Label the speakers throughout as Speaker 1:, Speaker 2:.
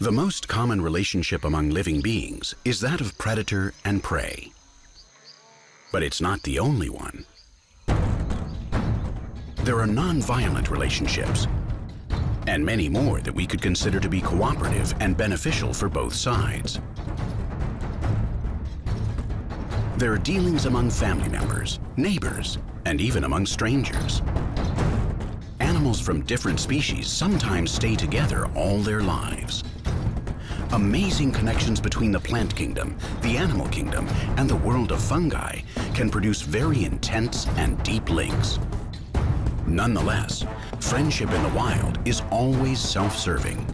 Speaker 1: The most common relationship among living beings is that of predator and prey. But it's not the only one. There are non-violent relationships, and many more that we could consider to be cooperative and beneficial for both sides. There are dealings among family members, neighbors, and even among strangers. Animals from different species sometimes stay together all their lives. Amazing connections between the plant kingdom, the animal kingdom, and the world of fungi can produce very intense and deep links. Nonetheless, friendship in the wild is always self-serving.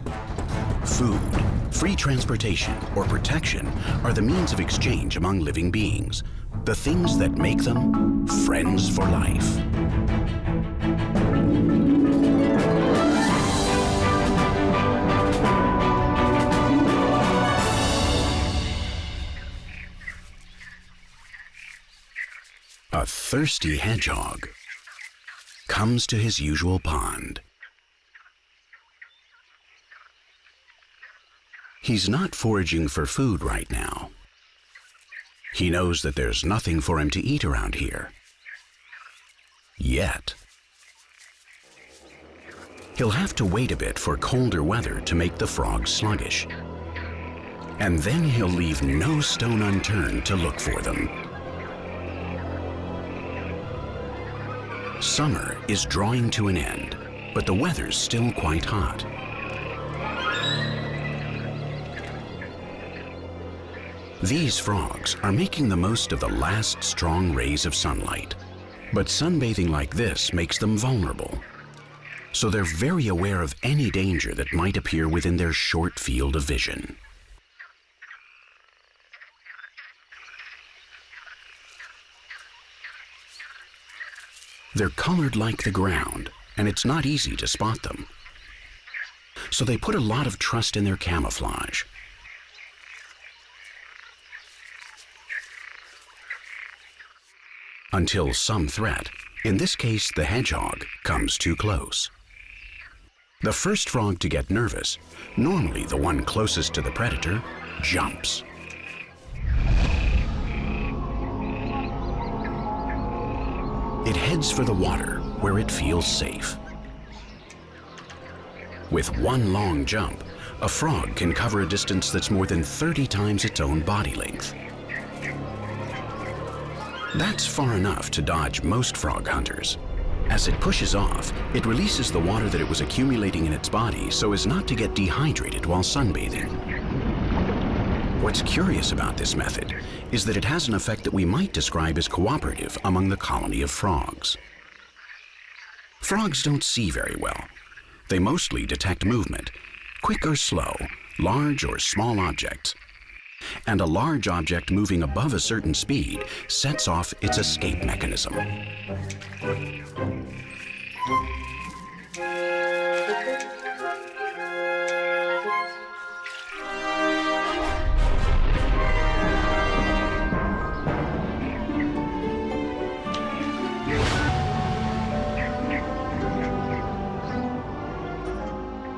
Speaker 1: Food, free transportation, or protection are the means of exchange among living beings, the things that make them friends for life. A thirsty hedgehog comes to his usual pond. He's not foraging for food right now. He knows that there's nothing for him to eat around here. Yet. He'll have to wait a bit for colder weather to make the frogs sluggish. And then he'll leave no stone unturned to look for them. Summer is drawing to an end, but the weather's still quite hot. These frogs are making the most of the last strong rays of sunlight. But sunbathing like this makes them vulnerable. So they're very aware of any danger that might appear within their short field of vision. They're colored like the ground, and it's not easy to spot them. So they put a lot of trust in their camouflage. Until some threat, in this case the hedgehog, comes too close. The first frog to get nervous, normally the one closest to the predator, jumps. It heads for the water, where it feels safe. With one long jump, a frog can cover a distance that's more than 30 times its own body length. That's far enough to dodge most frog hunters. As it pushes off, it releases the water that it was accumulating in its body so as not to get dehydrated while sunbathing. What's curious about this method is that it has an effect that we might describe as cooperative among the colony of frogs. Frogs don't see very well. They mostly detect movement, quick or slow, large or small objects. And a large object moving above a certain speed sets off its escape mechanism.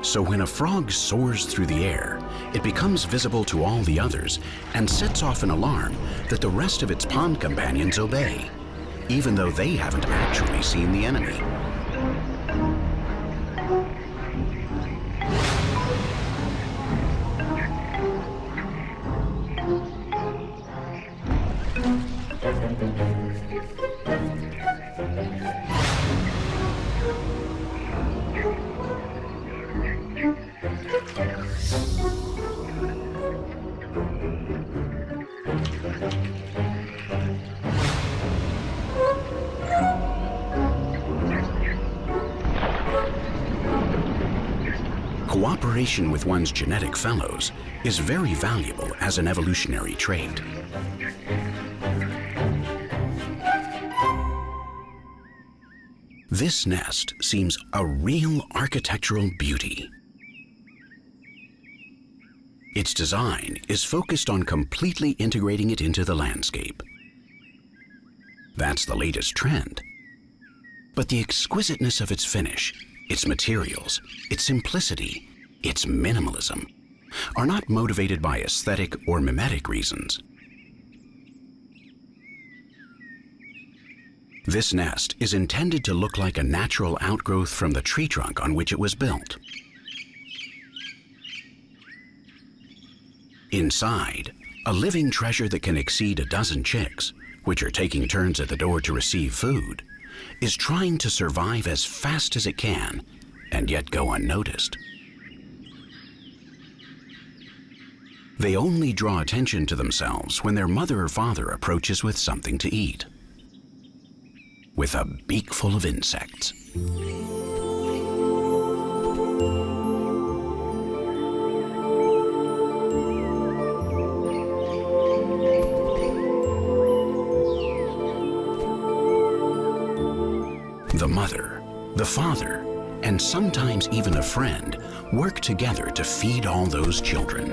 Speaker 1: So when a frog soars through the air, it becomes visible to all the others and sets off an alarm that the rest of its pond companions obey, even though they haven't actually seen the enemy. Cooperation with one's genetic fellows is very valuable as an evolutionary trait. This nest seems a real architectural beauty. Its design is focused on completely integrating it into the landscape. That's the latest trend. But the exquisiteness of its finish, its materials, its simplicity, its minimalism, are not motivated by aesthetic or mimetic reasons. This nest is intended to look like a natural outgrowth from the tree trunk on which it was built. Inside, a living treasure that can exceed a dozen chicks, which are taking turns at the door to receive food, is trying to survive as fast as it can and yet go unnoticed. They only draw attention to themselves when their mother or father approaches with something to eat. With a beak full of insects. The mother, the father, and sometimes even a friend work together to feed all those children.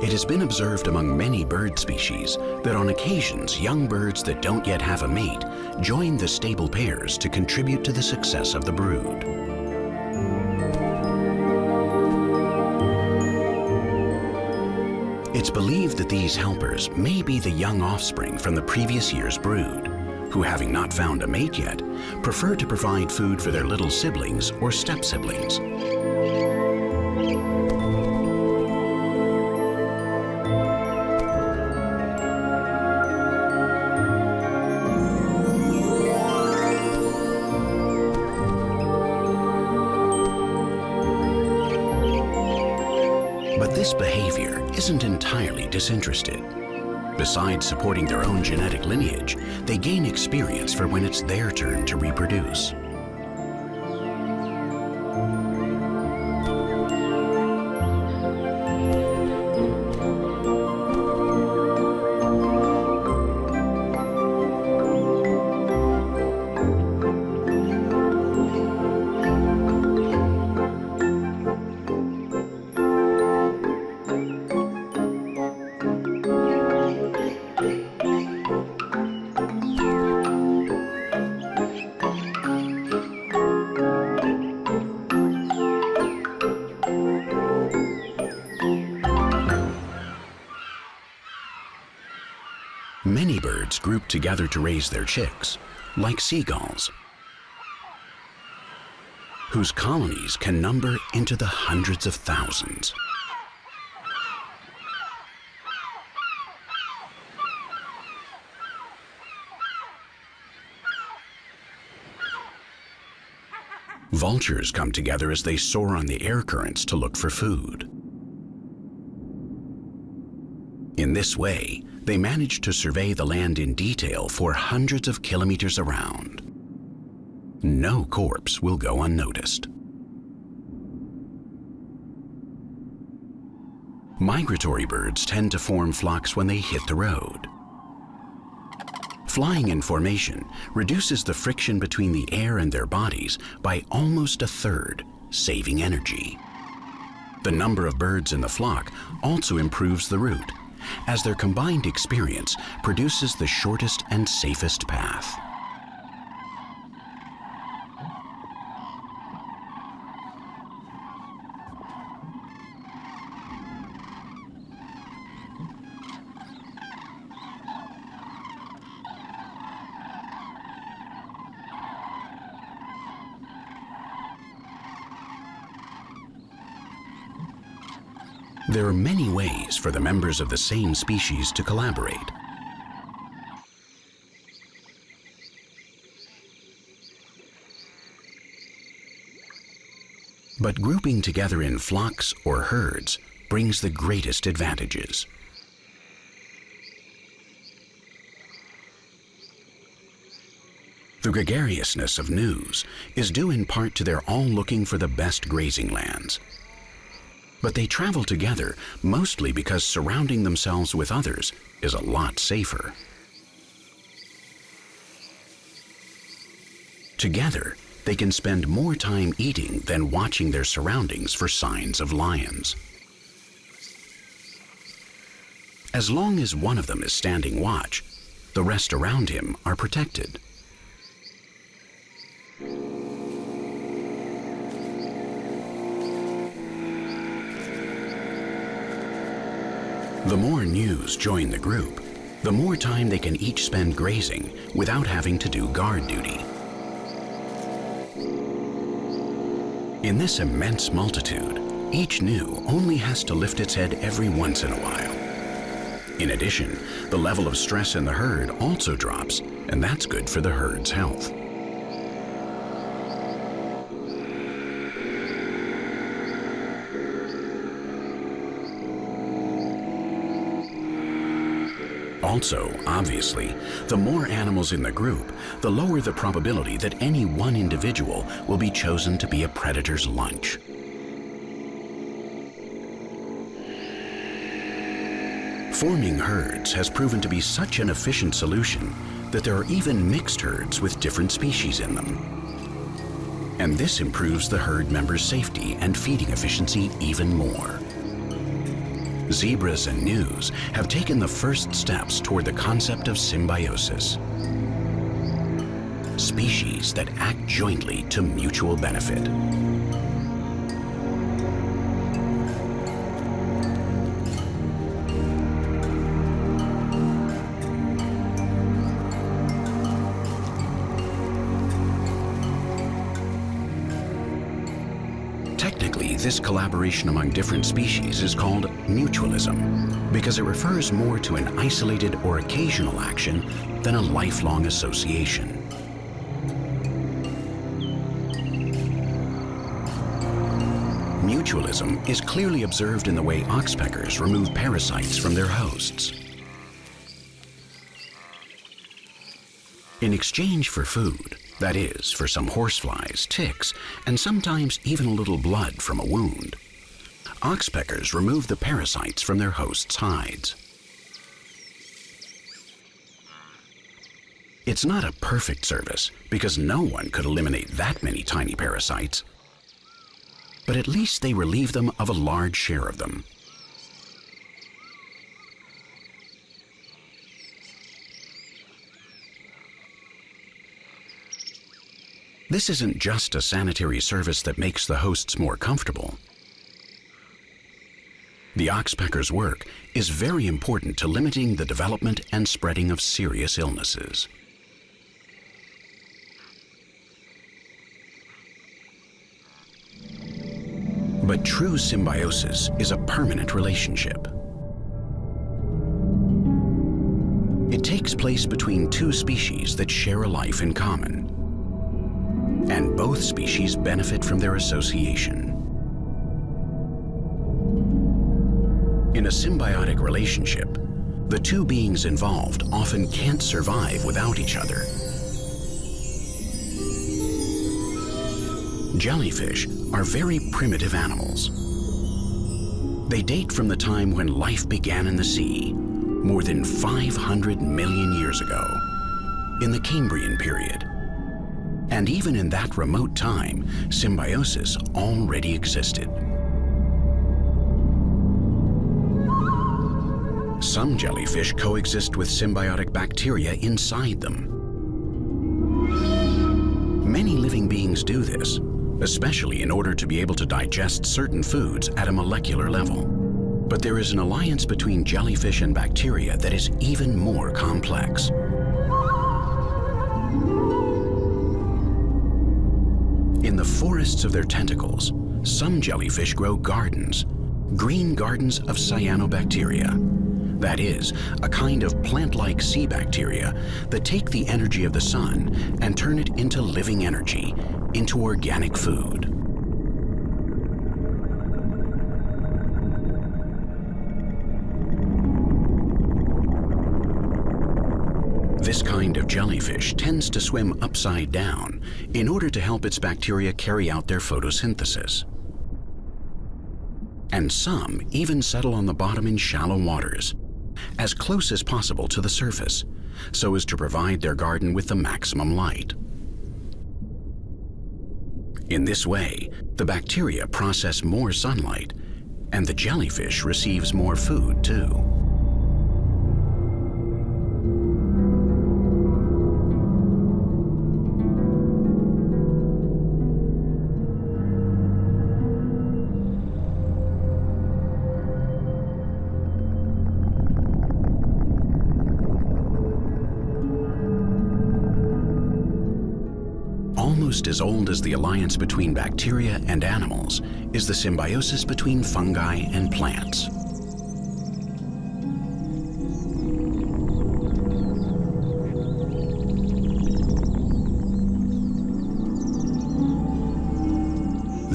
Speaker 1: It has been observed among many bird species that on occasions young birds that don't yet have a mate join the stable pairs to contribute to the success of the brood. It's believed that these helpers may be the young offspring from the previous year's brood, who, having not found a mate yet, prefer to provide food for their little siblings or step-siblings. But this behavior isn't entirely disinterested. Besides supporting their own genetic lineage, they gain experience for when it's their turn to reproduce. Many birds group together to raise their chicks, like seagulls, whose colonies can number into the hundreds of thousands. Vultures come together as they soar on the air currents to look for food. In this way, they manage to survey the land in detail for hundreds of kilometers around. No corpse will go unnoticed. Migratory birds tend to form flocks when they hit the road. Flying in formation reduces the friction between the air and their bodies by almost a third, saving energy. The number of birds in the flock also improves the route, as their combined experience produces the shortest and safest path. There are many ways for the members of the same species to collaborate. But grouping together in flocks or herds brings the greatest advantages. The gregariousness of gnus is due in part to their all looking for the best grazing lands. But they travel together mostly because surrounding themselves with others is a lot safer. Together, they can spend more time eating than watching their surroundings for signs of lions. As long as one of them is standing watch, the rest around him are protected. The more gnus join the group, the more time they can each spend grazing without having to do guard duty. In this immense multitude, each gnu only has to lift its head every once in a while. In addition, the level of stress in the herd also drops, and that's good for the herd's health. Also, obviously, the more animals in the group, the lower the probability that any one individual will be chosen to be a predator's lunch. Forming herds has proven to be such an efficient solution that there are even mixed herds with different species in them. And this improves the herd members' safety and feeding efficiency even more. Zebras and gnus have taken the first steps toward the concept of symbiosis. Species that act jointly to mutual benefit. Technically, this collaboration among different species is called mutualism because it refers more to an isolated or occasional action than a lifelong association. Mutualism is clearly observed in the way oxpeckers remove parasites from their hosts. In exchange for food, that is, for some horseflies, ticks, and sometimes even a little blood from a wound, oxpeckers remove the parasites from their hosts' hides. It's not a perfect service because no one could eliminate that many tiny parasites, but at least they relieve them of a large share of them. This isn't just a sanitary service that makes the hosts more comfortable. The oxpecker's work is very important to limiting the development and spreading of serious illnesses. But true symbiosis is a permanent relationship. It takes place between two species that share a life in common. And both species benefit from their association. In a symbiotic relationship, the two beings involved often can't survive without each other. Jellyfish are very primitive animals. They date from the time when life began in the sea, more than 500 million years ago, in the Cambrian period. And even in that remote time, symbiosis already existed. Some jellyfish coexist with symbiotic bacteria inside them. Many living beings do this, especially in order to be able to digest certain foods at a molecular level. But there is an alliance between jellyfish and bacteria that is even more complex. In the forests of their tentacles, some jellyfish grow gardens, green gardens of cyanobacteria. That is, a kind of plant-like sea bacteria that take the energy of the sun and turn it into living energy, into organic food. This kind of jellyfish tends to swim upside down in order to help its bacteria carry out their photosynthesis. And some even settle on the bottom in shallow waters, as close as possible to the surface, so as to provide their garden with the maximum light. In this way, the bacteria process more sunlight, and the jellyfish receives more food too. almost as old as the alliance between bacteria and animals is the symbiosis between fungi and plants.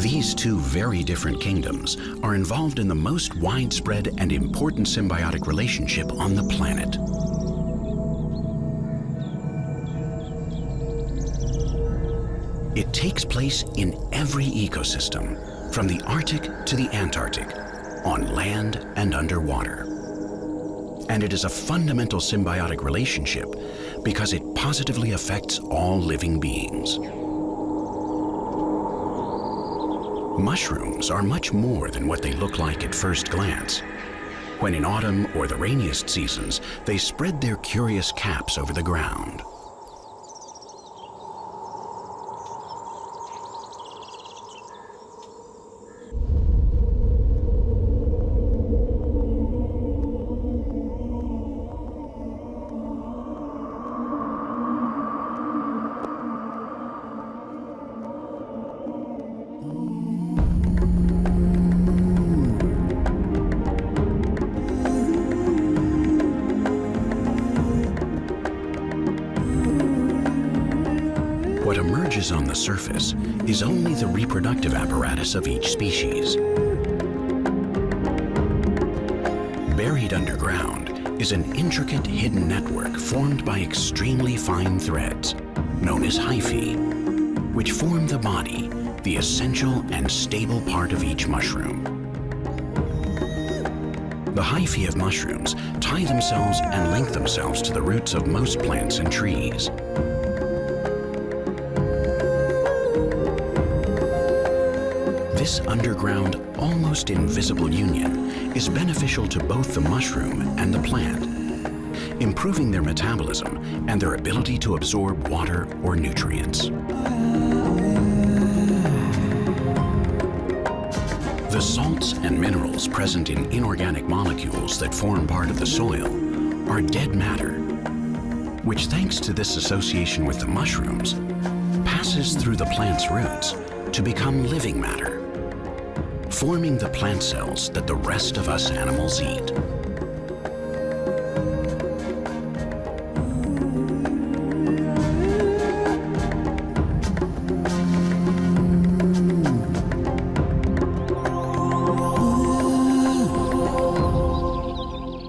Speaker 1: These two very different kingdoms are involved in the most widespread and important symbiotic relationship on the planet. It takes place in every ecosystem, from the Arctic to the Antarctic, on land and underwater. And it is a fundamental symbiotic relationship because it positively affects all living beings. Mushrooms are much more than what they look like at first glance. When in autumn or the rainiest seasons, they spread their curious caps over the ground. What emerges on the surface is only the reproductive apparatus of each species. Buried underground is an intricate hidden network formed by extremely fine threads, known as hyphae, which form the body, the essential and stable part of each mushroom. The hyphae of mushrooms tie themselves and link themselves to the roots of most plants and trees. This underground, almost invisible union is beneficial to both the mushroom and the plant, improving their metabolism and their ability to absorb water or nutrients. The salts and minerals present in inorganic molecules that form part of the soil are dead matter, which, thanks to this association with the mushrooms, passes through the plant's roots to become living matter, forming the plant cells that the rest of us animals eat.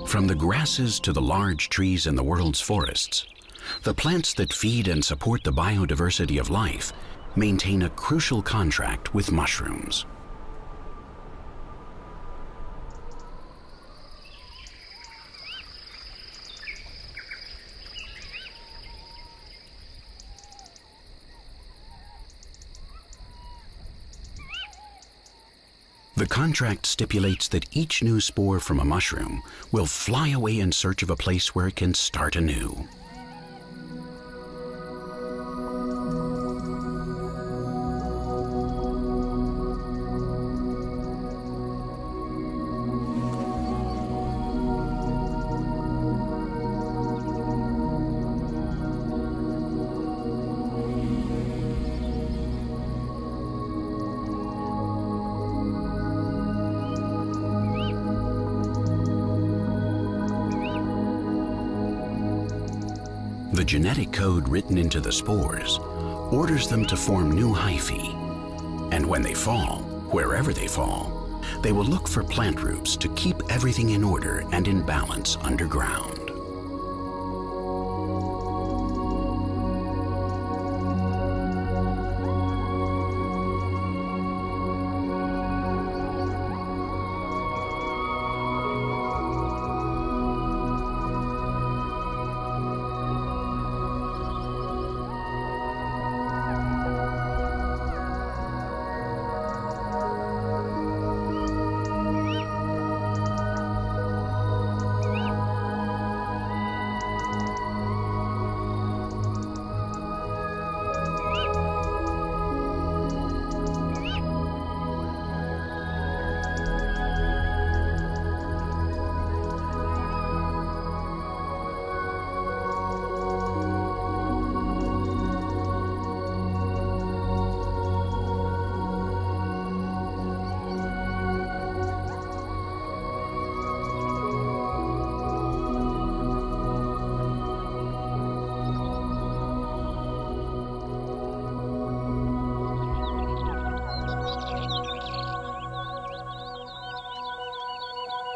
Speaker 1: From the grasses to the large trees in the world's forests, the plants that feed and support the biodiversity of life maintain a crucial contract with mushrooms. The contract stipulates that each new spore from a mushroom will fly away in search of a place where it can start anew. The genetic code written into the spores orders them to form new hyphae, and when they fall, wherever they fall, they will look for plant roots to keep everything in order and in balance underground.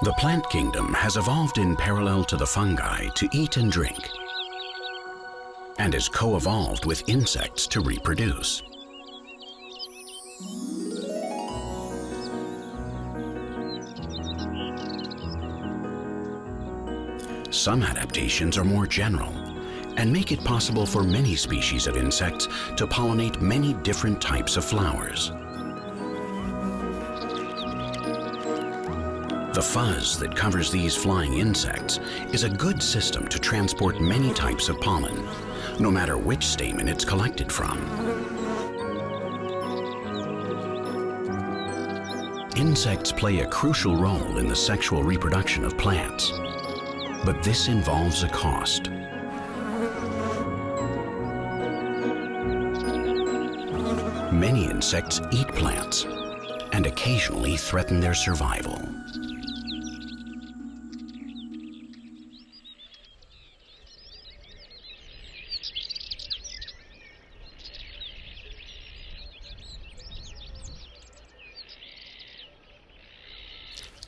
Speaker 1: The plant kingdom has evolved in parallel to the fungi to eat and drink, and has co-evolved with insects to reproduce. Some adaptations are more general and make it possible for many species of insects to pollinate many different types of flowers. The fuzz that covers these flying insects is a good system to transport many types of pollen, no matter which stamen it's collected from. Insects play a crucial role in the sexual reproduction of plants, but this involves a cost. Many insects eat plants and occasionally threaten their survival.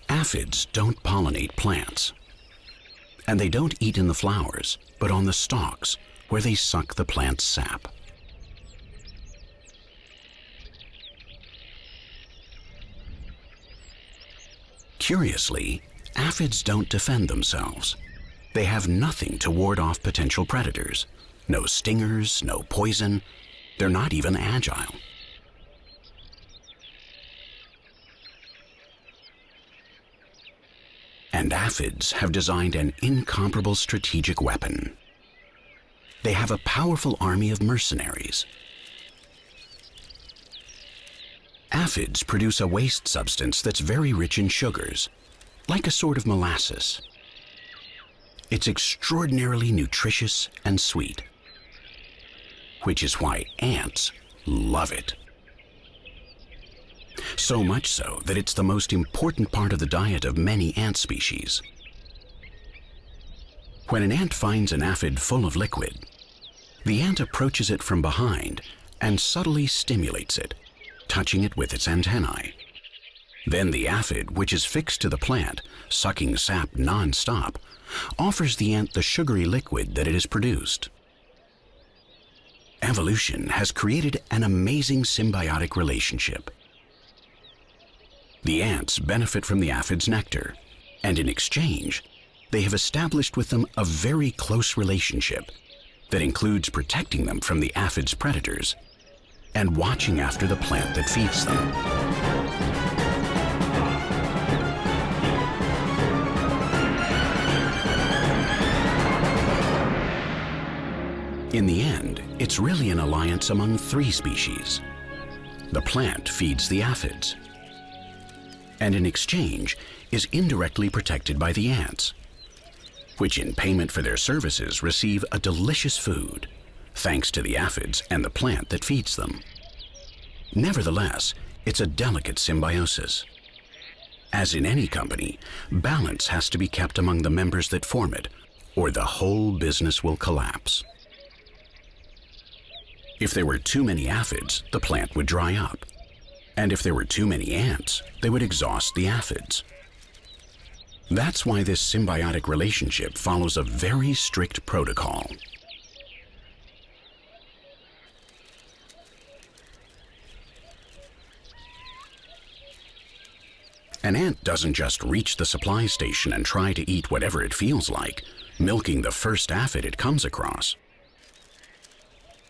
Speaker 1: Aphids don't pollinate plants, and they don't eat in the flowers, but on the stalks, where they suck the plant's sap. Curiously, aphids don't defend themselves. They have nothing to ward off potential predators. No stingers, no poison. They're not even agile. And aphids have designed an incomparable strategic weapon. They have a powerful army of mercenaries. Aphids produce a waste substance that's very rich in sugars, like a sort of molasses. It's extraordinarily nutritious and sweet, which is why ants love it. So much so that it's the most important part of the diet of many ant species. When an ant finds an aphid full of liquid, the ant approaches it from behind and subtly stimulates it, touching it with its antennae. Then the aphid, which is fixed to the plant, sucking sap non-stop, offers the ant the sugary liquid that it has produced. Evolution has created an amazing symbiotic relationship. The ants benefit from the aphid's nectar, and in exchange, they have established with them a very close relationship that includes protecting them from the aphid's predators and watching after the plant that feeds them. In the end, it's really an alliance among three species. The plant feeds the aphids, and in exchange is indirectly protected by the ants, which in payment for their services receive a delicious food, thanks to the aphids and the plant that feeds them. Nevertheless, it's a delicate symbiosis. As in any company, balance has to be kept among the members that form it, or the whole business will collapse. If there were too many aphids, the plant would dry up. And if there were too many ants, they would exhaust the aphids. That's why this symbiotic relationship follows a very strict protocol. An ant doesn't just reach the supply station and try to eat whatever it feels like, milking the first aphid it comes across.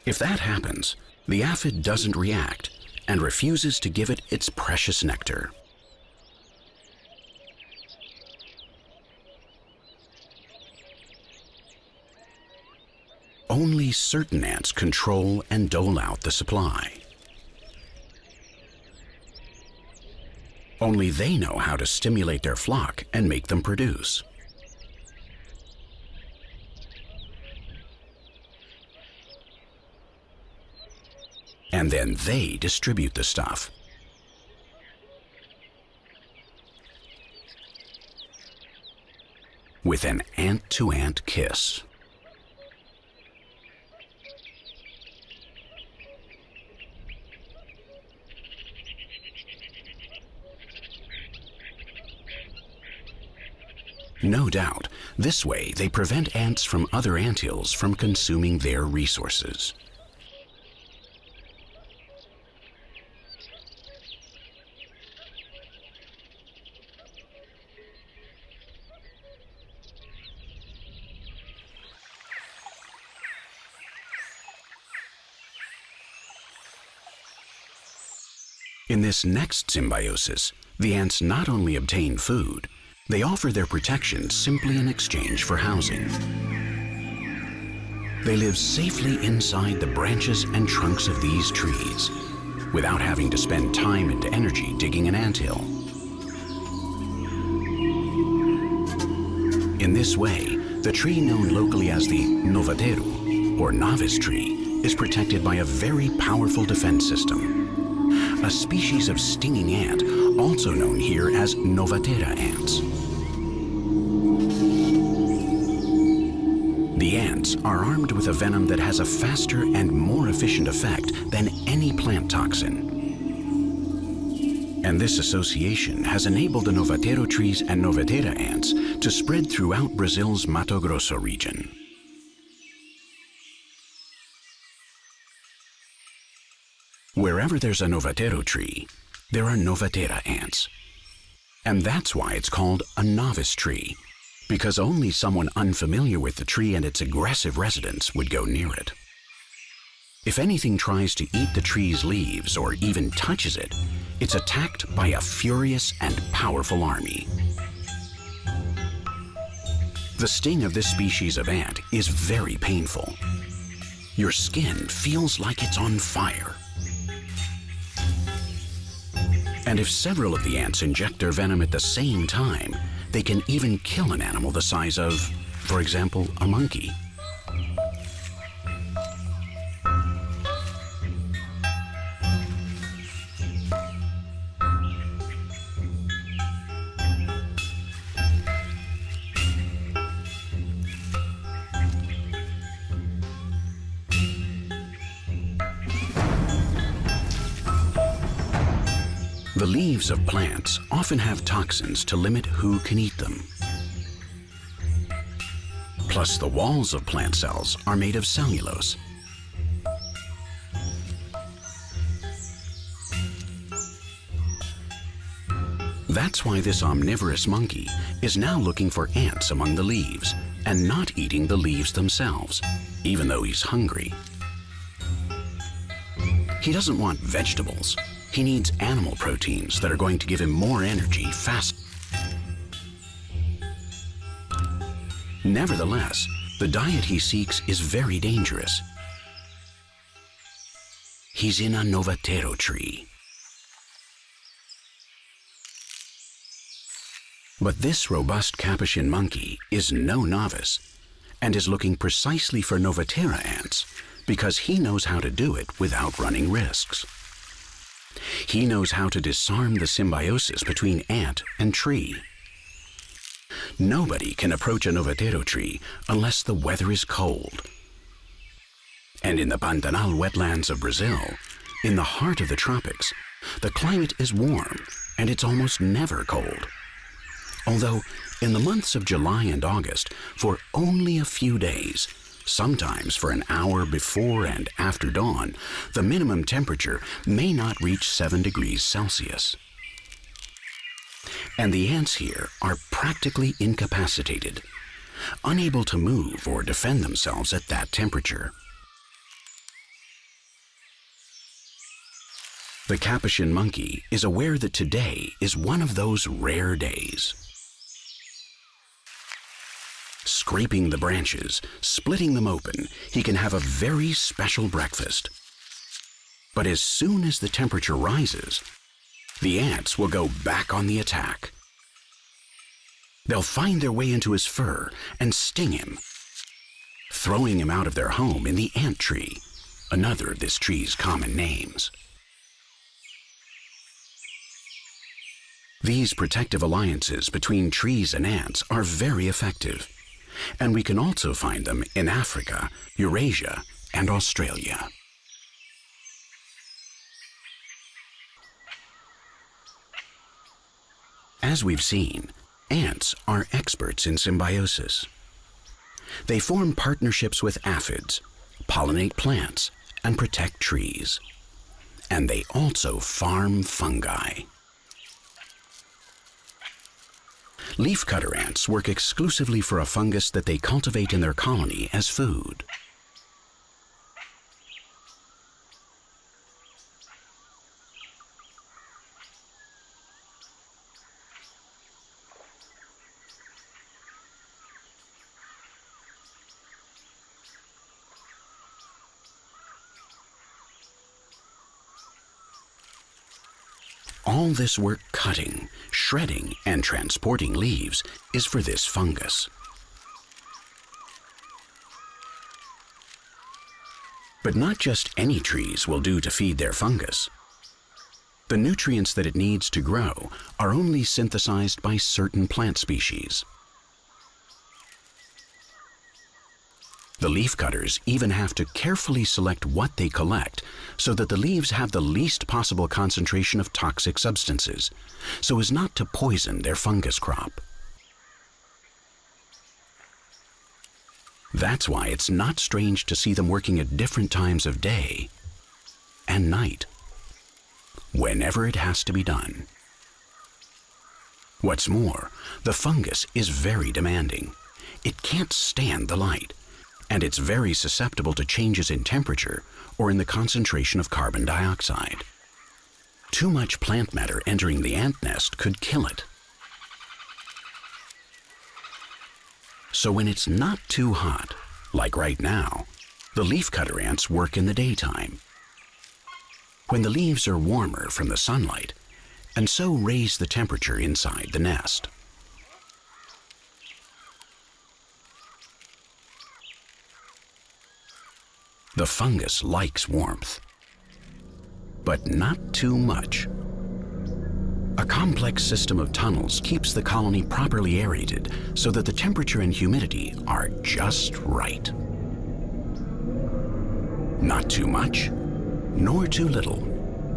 Speaker 1: If that happens, the aphid doesn't react and refuses to give it its precious nectar. Only certain ants control and dole out the supply. Only they know how to stimulate their flock and make them produce. And then they distribute the stuff. With an ant-to-ant kiss. No doubt, this way they prevent ants from other anthills from consuming their resources. In this next symbiosis, the ants not only obtain food, they offer their protection simply in exchange for housing. They live safely inside the branches and trunks of these trees, without having to spend time and energy digging an anthill. In this way, the tree known locally as the novateru, or novice tree, is protected by a very powerful defense system. A species of stinging ant, also known here as novatera ants. The ants are armed with a venom that has a faster and more efficient effect than any plant toxin. And this association has enabled the novatero trees and novatera ants to spread throughout Brazil's Mato Grosso region. Wherever there's a novatero tree, there are novatera ants. And that's why it's called a novice tree, because only someone unfamiliar with the tree and its aggressive residents would go near it. If anything tries to eat the tree's leaves or even touches it, it's attacked by a furious and powerful army. The sting of this species of ant is very painful. Your skin feels like it's on fire. And if several of the ants inject their venom at the same time, they can even kill an animal the size of, for example, a monkey. The leaves of plants often have toxins to limit who can eat them. Plus, the walls of plant cells are made of cellulose. That's why this omnivorous monkey is now looking for ants among the leaves and not eating the leaves themselves, even though he's hungry. He doesn't want vegetables. He needs animal proteins that are going to give him more energy fast. Nevertheless, the diet he seeks is very dangerous. He's in a novatero tree. But this robust Capuchin monkey is no novice and is looking precisely for novatera ants because he knows how to do it without running risks. He knows how to disarm the symbiosis between ant and tree. Nobody can approach a novatero tree unless the weather is cold. And in the Pantanal wetlands of Brazil, in the heart of the tropics, the climate is warm and it's almost never cold. Although in the months of July and August, for only a few days, sometimes for an hour before and after dawn, the minimum temperature may not reach 7 degrees Celsius. And the ants here are practically incapacitated, unable to move or defend themselves at that temperature. The Capuchin monkey is aware that today is one of those rare days. Scraping the branches, splitting them open, he can have a very special breakfast. But as soon as the temperature rises, the ants will go back on the attack. They'll find their way into his fur and sting him, throwing him out of their home in the ant tree, another of this tree's common names. These protective alliances between trees and ants are very effective. And we can also find them in Africa, Eurasia, and Australia. As we've seen, Ants are experts in symbiosis. They form partnerships with aphids, pollinate plants, and protect trees. And they also farm fungi. Leafcutter ants work exclusively for a fungus that they cultivate in their colony as food. All this work cutting, shredding, and transporting leaves is for this fungus. But not just any trees will do to feed their fungus. The nutrients that it needs to grow are only synthesized by certain plant species. The leafcutters even have to carefully select what they collect so that the leaves have the least possible concentration of toxic substances, so as not to poison their fungus crop. That's why it's not strange to see them working at different times of day and night, whenever it has to be done. What's more, the fungus is very demanding. It can't stand the light, and it's very susceptible to changes in temperature or in the concentration of carbon dioxide. Too much plant matter entering the ant nest could kill it. So when it's not too hot, like right now, the leafcutter ants work in the daytime, when the leaves are warmer from the sunlight, and so raise the temperature inside the nest. The fungus likes warmth, but not too much. A complex system of tunnels keeps the colony properly aerated so that the temperature and humidity are just right. Not too much, nor too little,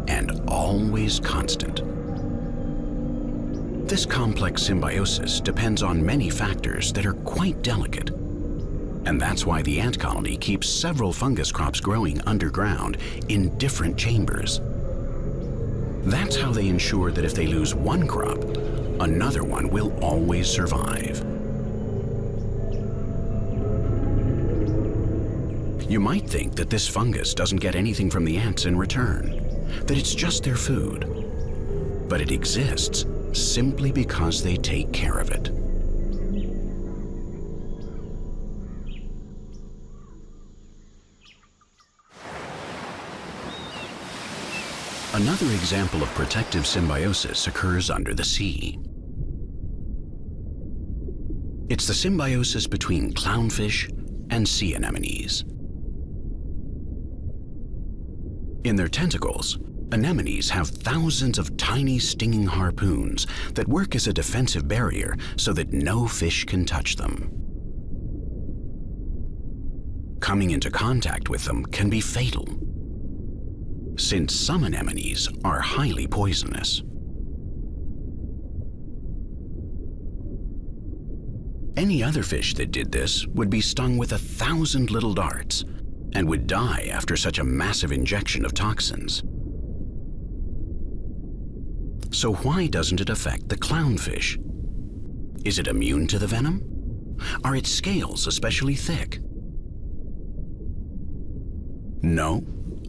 Speaker 1: and always constant. This complex symbiosis depends on many factors that are quite delicate. And that's why the ant colony keeps several fungus crops growing underground in different chambers. That's how they ensure that if they lose one crop, another one will always survive. You might think that this fungus doesn't get anything from the ants in return, that it's just their food. But it exists simply because they take care of it. Another example of protective symbiosis occurs under the sea. It's the symbiosis between clownfish and sea anemones. In their tentacles, anemones have thousands of tiny stinging harpoons that work as a defensive barrier so that no fish can touch them. Coming into contact with them can be fatal, since some anemones are highly poisonous. Any other fish that did this would be stung with 1,000 little darts and would die after such a massive injection of toxins. So why doesn't it affect the clownfish? Is it immune to the venom? Are its scales especially thick? No.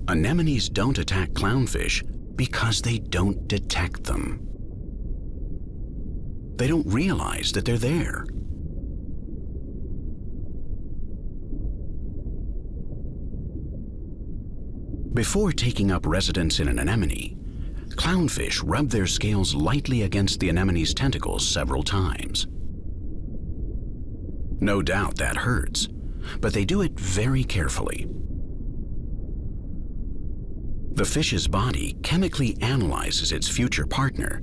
Speaker 1: Anemones don't attack clownfish because they don't detect them. They don't realize that they're there. Before taking up residence in an anemone, clownfish rub their scales lightly against the anemone's tentacles several times. No doubt that hurts, but they do it very carefully. The fish's body chemically analyzes its future partner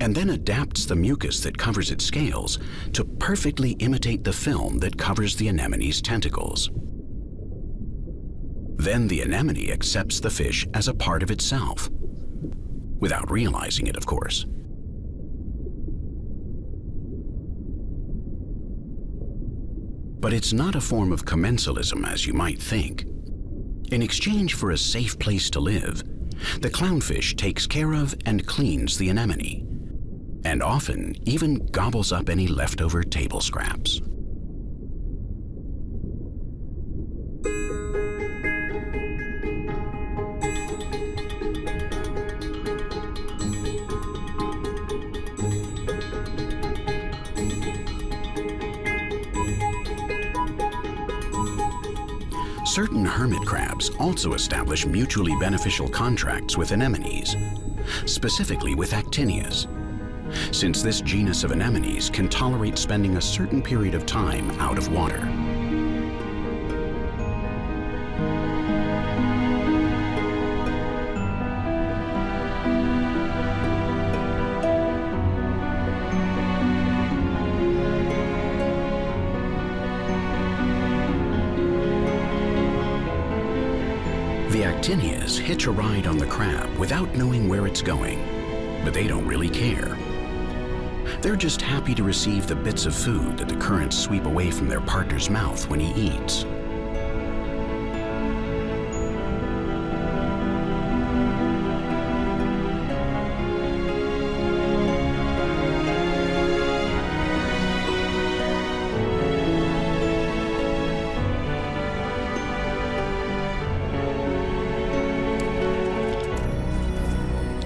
Speaker 1: and then adapts the mucus that covers its scales to perfectly imitate the film that covers the anemone's tentacles. Then the anemone accepts the fish as a part of itself, without realizing it, of course. But it's not a form of commensalism as you might think. In exchange for a safe place to live, the clownfish takes care of and cleans the anemone, and often even gobbles up any leftover table scraps. Certain hermit crabs also establish mutually beneficial contracts with anemones, specifically with actinias, since this genus of anemones can tolerate spending a certain period of time out of water. The actinias hitch a ride on the crab without knowing where it's going, but they don't really care. They're just happy to receive the bits of food that the currents sweep away from their partner's mouth when he eats.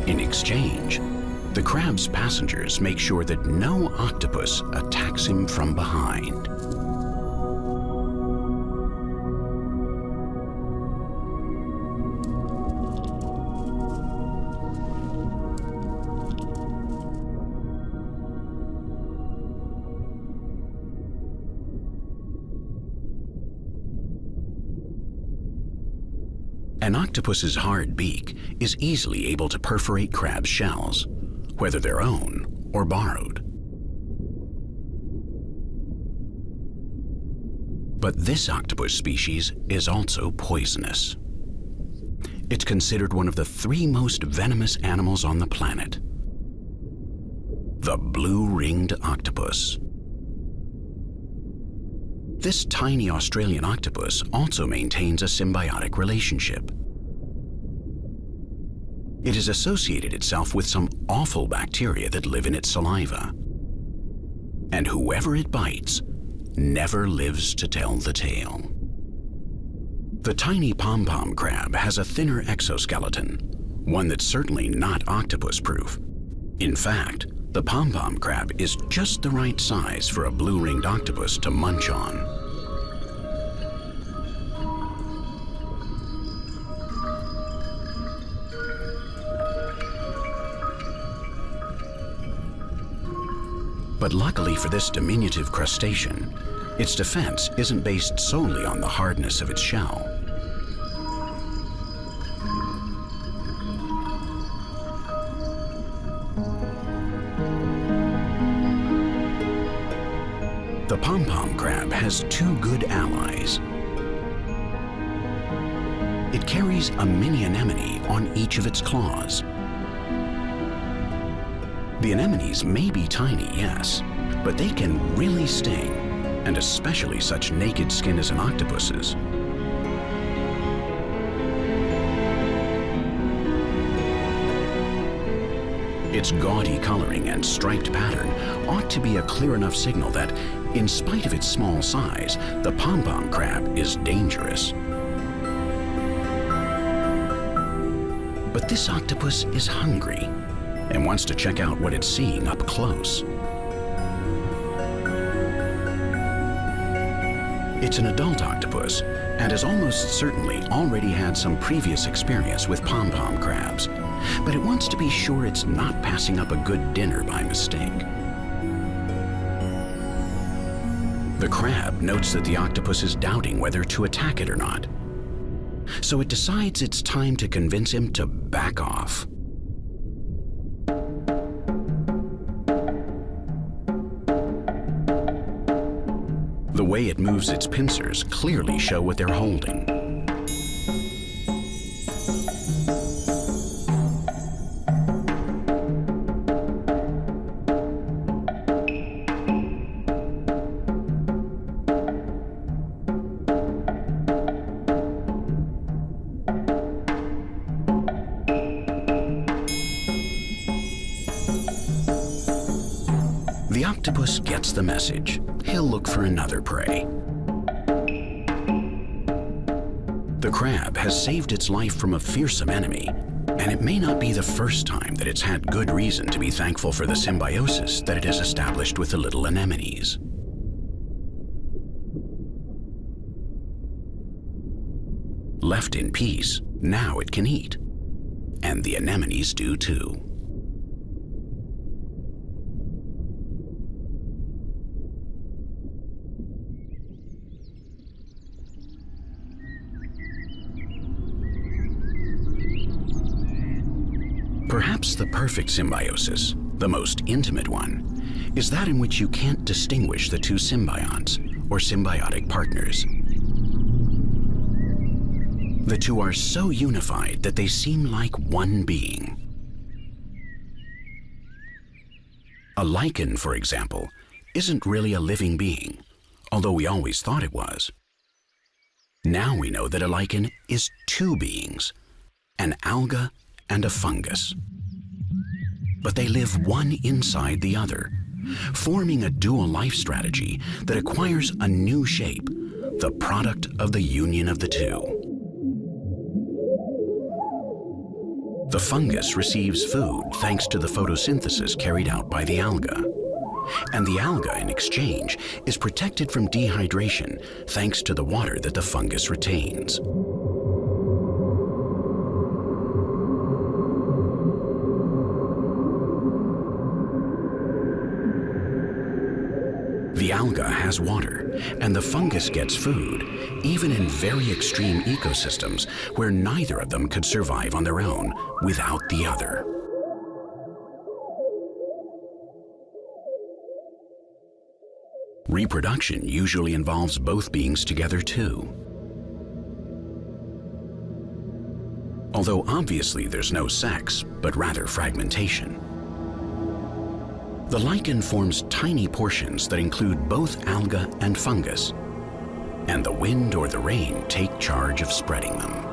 Speaker 1: In exchange, the crab's passengers make sure that no octopus attacks him from behind. An octopus's hard beak is easily able to perforate crab shells, whether their own or borrowed. But this octopus species is also poisonous. It's considered one of the 3 most venomous animals on the planet: the blue-ringed octopus. This tiny Australian octopus also maintains a symbiotic relationship. It has associated itself with some awful bacteria that live in its saliva. And whoever it bites never lives to tell the tale. The tiny pom-pom crab has a thinner exoskeleton, one that's certainly not octopus-proof. In fact, the pom-pom crab is just the right size for a blue-ringed octopus to munch on. But luckily for this diminutive crustacean, its defense isn't based solely on the hardness of its shell. The pom-pom crab has 2 good allies. It carries a mini anemone on each of its claws. The anemones may be tiny, yes, but they can really sting, and especially such naked skin as an octopus's. Its gaudy coloring and striped pattern ought to be a clear enough signal that, in spite of its small size, the pom-pom crab is dangerous. But this octopus is hungry and wants to check out what it's seeing up close. It's an adult octopus and has almost certainly already had some previous experience with pom-pom crabs, but it wants to be sure it's not passing up a good dinner by mistake. The crab notes that the octopus is doubting whether to attack it or not, so it decides it's time to convince him to back off. The way it moves its pincers clearly show what they're holding. octopus gets the message. He'll look for another prey. The crab has saved its life from a fearsome enemy, and it may not be the first time that it's had good reason to be thankful for the symbiosis that it has established with the little anemones. Left in peace, now it can eat. And the anemones do too. Perhaps the perfect symbiosis, the most intimate one, is that in which you can't distinguish the two symbionts or symbiotic partners. The two are so unified that they seem like one being. A lichen, for example, isn't really a living being, although we always thought it was. Now we know that a lichen is two beings, an alga and a fungus. But they live one inside the other, forming a dual life strategy that acquires a new shape, the product of the union of the two. The fungus receives food thanks to the photosynthesis carried out by the alga. And the alga, in exchange, is protected from dehydration thanks to the water that the fungus retains. The alga has water, and the fungus gets food, even in very extreme ecosystems where neither of them could survive on their own without the other. Reproduction usually involves both beings together too. Although obviously there's no sex, but rather fragmentation. The lichen forms tiny portions that include both alga and fungus, and the wind or the rain take charge of spreading them.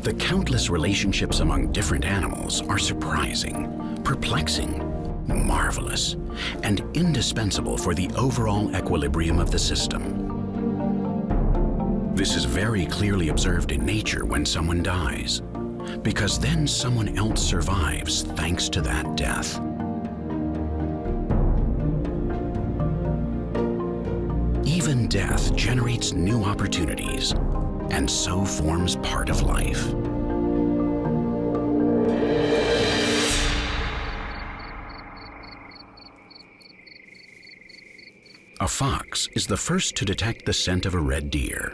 Speaker 1: The countless relationships among different animals are surprising, perplexing, marvelous, and indispensable for the overall equilibrium of the system. This is very clearly observed in nature when someone dies, because then someone else survives thanks to that death. Even death generates new opportunities, and so forms part of life. A fox is the first to detect the scent of a red deer.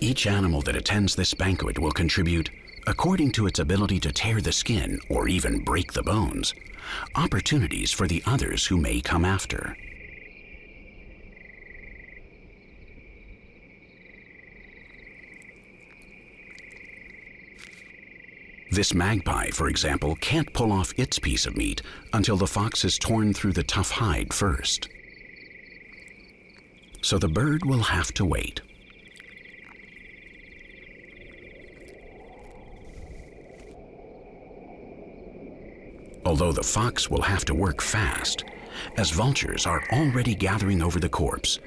Speaker 1: Each animal that attends this banquet will contribute, according to its ability to tear the skin or even break the bones, opportunities for the others who may come after. This magpie, for example, can't pull off its piece of meat until the fox has torn through the tough hide first. So the bird will have to wait. Although the fox will have to work fast, as vultures are already gathering over the corpse,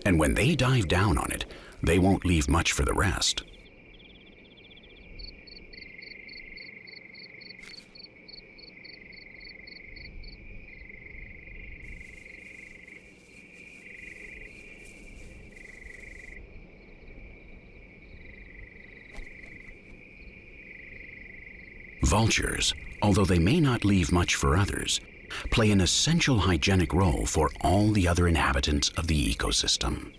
Speaker 1: and when they dive down on it, they won't leave much for the rest. Vultures although they may not leave much for others, play an essential hygienic role for all the other inhabitants of the ecosystem.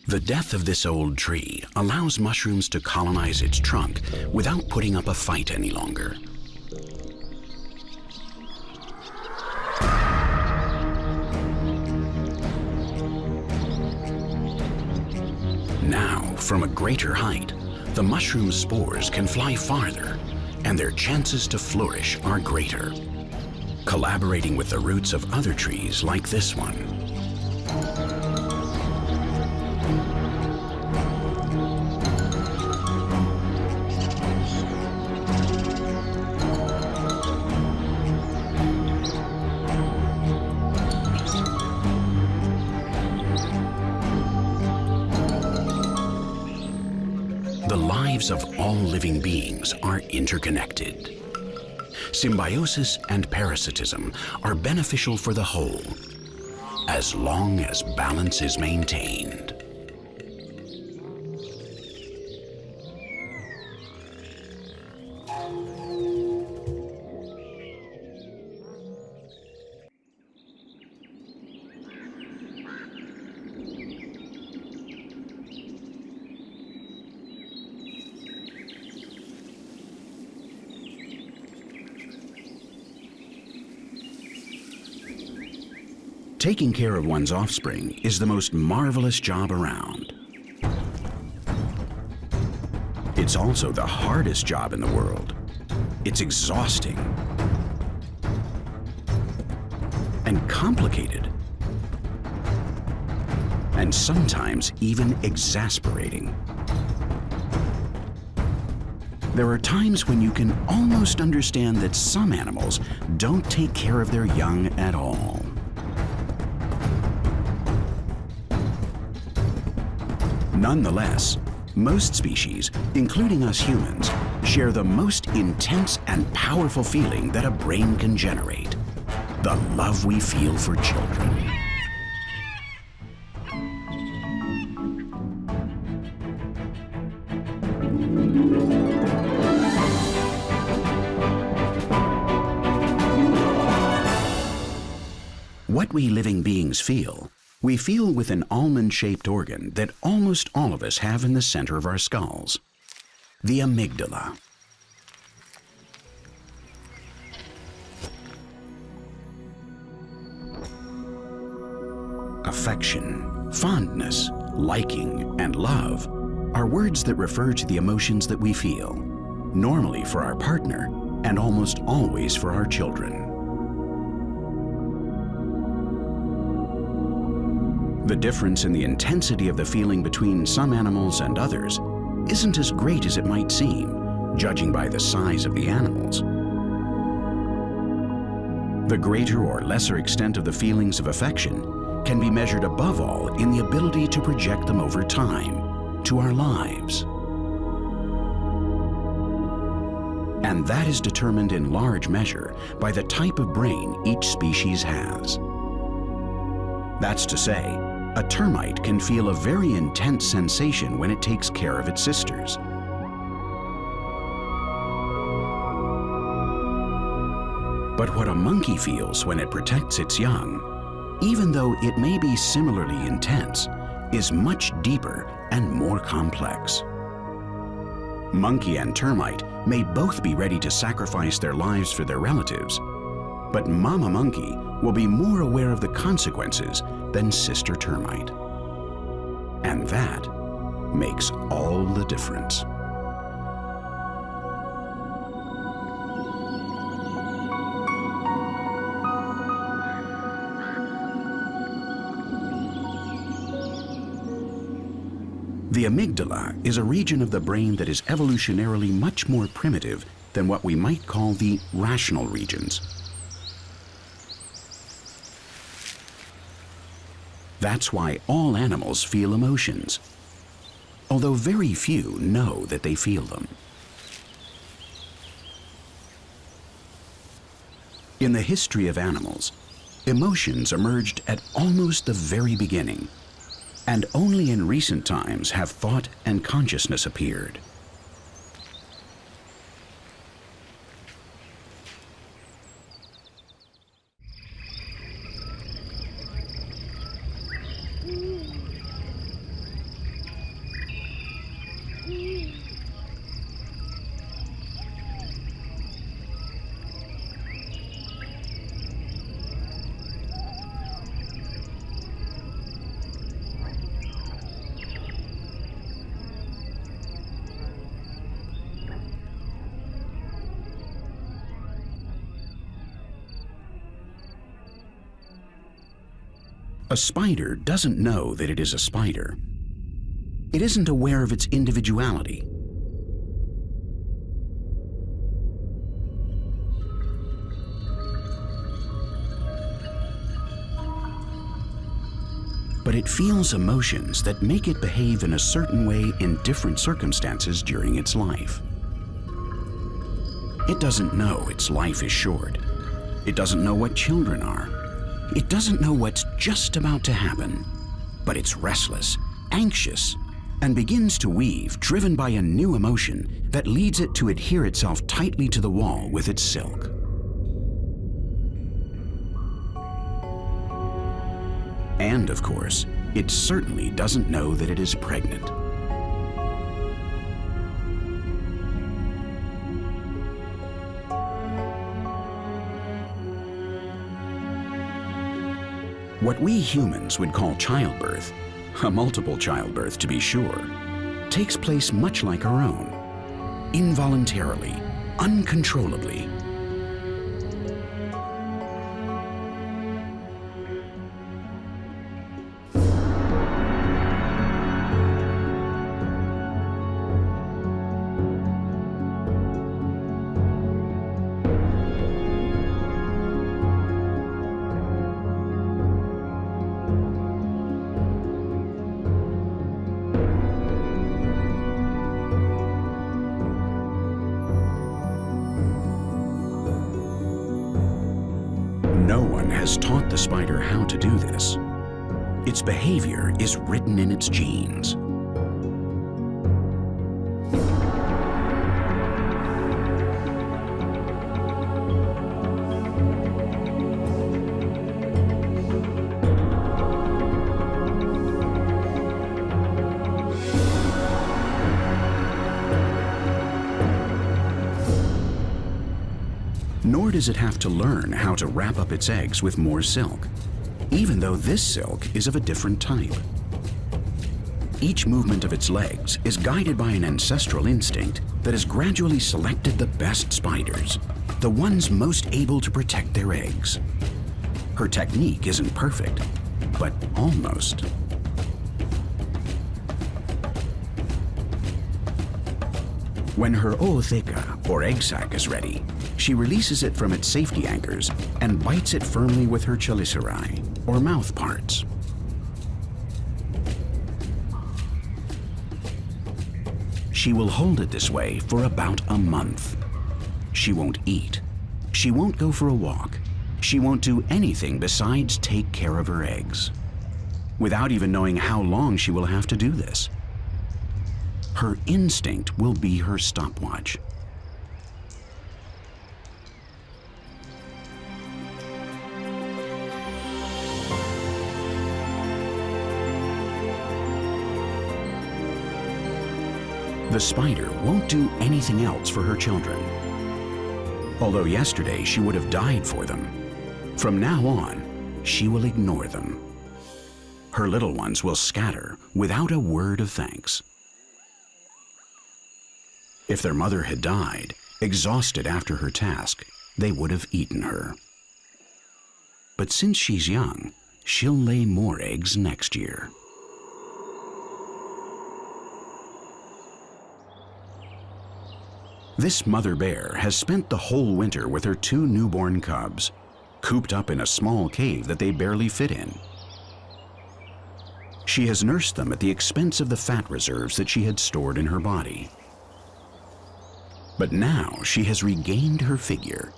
Speaker 1: The death of this old tree allows mushrooms to colonize its trunk without putting up a fight any longer. Now, from a greater height, the mushroom's spores can fly farther, and their chances to flourish are greater, collaborating with the roots of other trees like this one. The lives of all living beings are interconnected. Symbiosis and parasitism are beneficial for the whole, as long as balance is maintained. Taking care of one's offspring is the most marvelous job around. It's also the hardest job in the world. It's exhausting and complicated, and sometimes even exasperating. There are times when you can almost understand that some animals don't take care of their young at all. Nonetheless, most species, including us humans, share the most intense and powerful feeling that a brain can generate: the love we feel for children. What we living beings feel, we feel with an almond-shaped organ that almost all of us have in the center of our skulls: the amygdala. Affection, fondness, liking, and love are words that refer to the emotions that we feel, normally for our partner and almost always for our children. The difference in the intensity of the feeling between some animals and others isn't as great as it might seem, judging by the size of the animals. The greater or lesser extent of the feelings of affection can be measured above all in the ability to project them over time, to our lives. And that is determined in large measure by the type of brain each species has. That's to say, a termite can feel a very intense sensation when it takes care of its sisters. But what a monkey feels when it protects its young, even though it may be similarly intense, is much deeper and more complex. Monkey and termite may both be ready to sacrifice their lives for their relatives, but mama monkey will be more aware of the consequences than sister termite. And that makes all the difference. The amygdala is a region of the brain that is evolutionarily much more primitive than what we might call the rational regions. That's why all animals feel emotions, although very few know that they feel them. In the history of animals, emotions emerged at almost the very beginning, and only in recent times have thought and consciousness appeared. A spider doesn't know that it is a spider. It isn't aware of its individuality. But it feels emotions that make it behave in a certain way in different circumstances during its life. It doesn't know its life is short. It doesn't know what children are. It doesn't know what's just about to happen, but it's restless, anxious, and begins to weave, driven by a new emotion that leads it to adhere itself tightly to the wall with its silk. And of course, it certainly doesn't know that it is pregnant. What we humans would call childbirth, a multiple childbirth to be sure, takes place much like our own, involuntarily, uncontrollably. No one has taught the spider how to do this. Its behavior is written in its genes. Nor does it have to learn how to wrap up its eggs with more silk, even though this silk is of a different type. Each movement of its legs is guided by an ancestral instinct that has gradually selected the best spiders, the ones most able to protect their eggs. Her technique isn't perfect, but almost. When her ootheca, or egg sac, is ready, she releases it from its safety anchors and bites it firmly with her chelicerae, or mouth parts. She will hold it this way for about a month. She won't eat. She won't go for a walk. She won't do anything besides take care of her eggs, without even knowing how long she will have to do this. Her instinct will be her stopwatch. The spider won't do anything else for her children. Although yesterday she would have died for them, from now on, she will ignore them. Her little ones will scatter without a word of thanks. If their mother had died, exhausted after her task, they would have eaten her. But since she's young, she'll lay more eggs next year. This mother bear has spent the whole winter with her 2 newborn cubs, cooped up in a small cave that they barely fit in. She has nursed them at the expense of the fat reserves that she had stored in her body. But now she has regained her figure,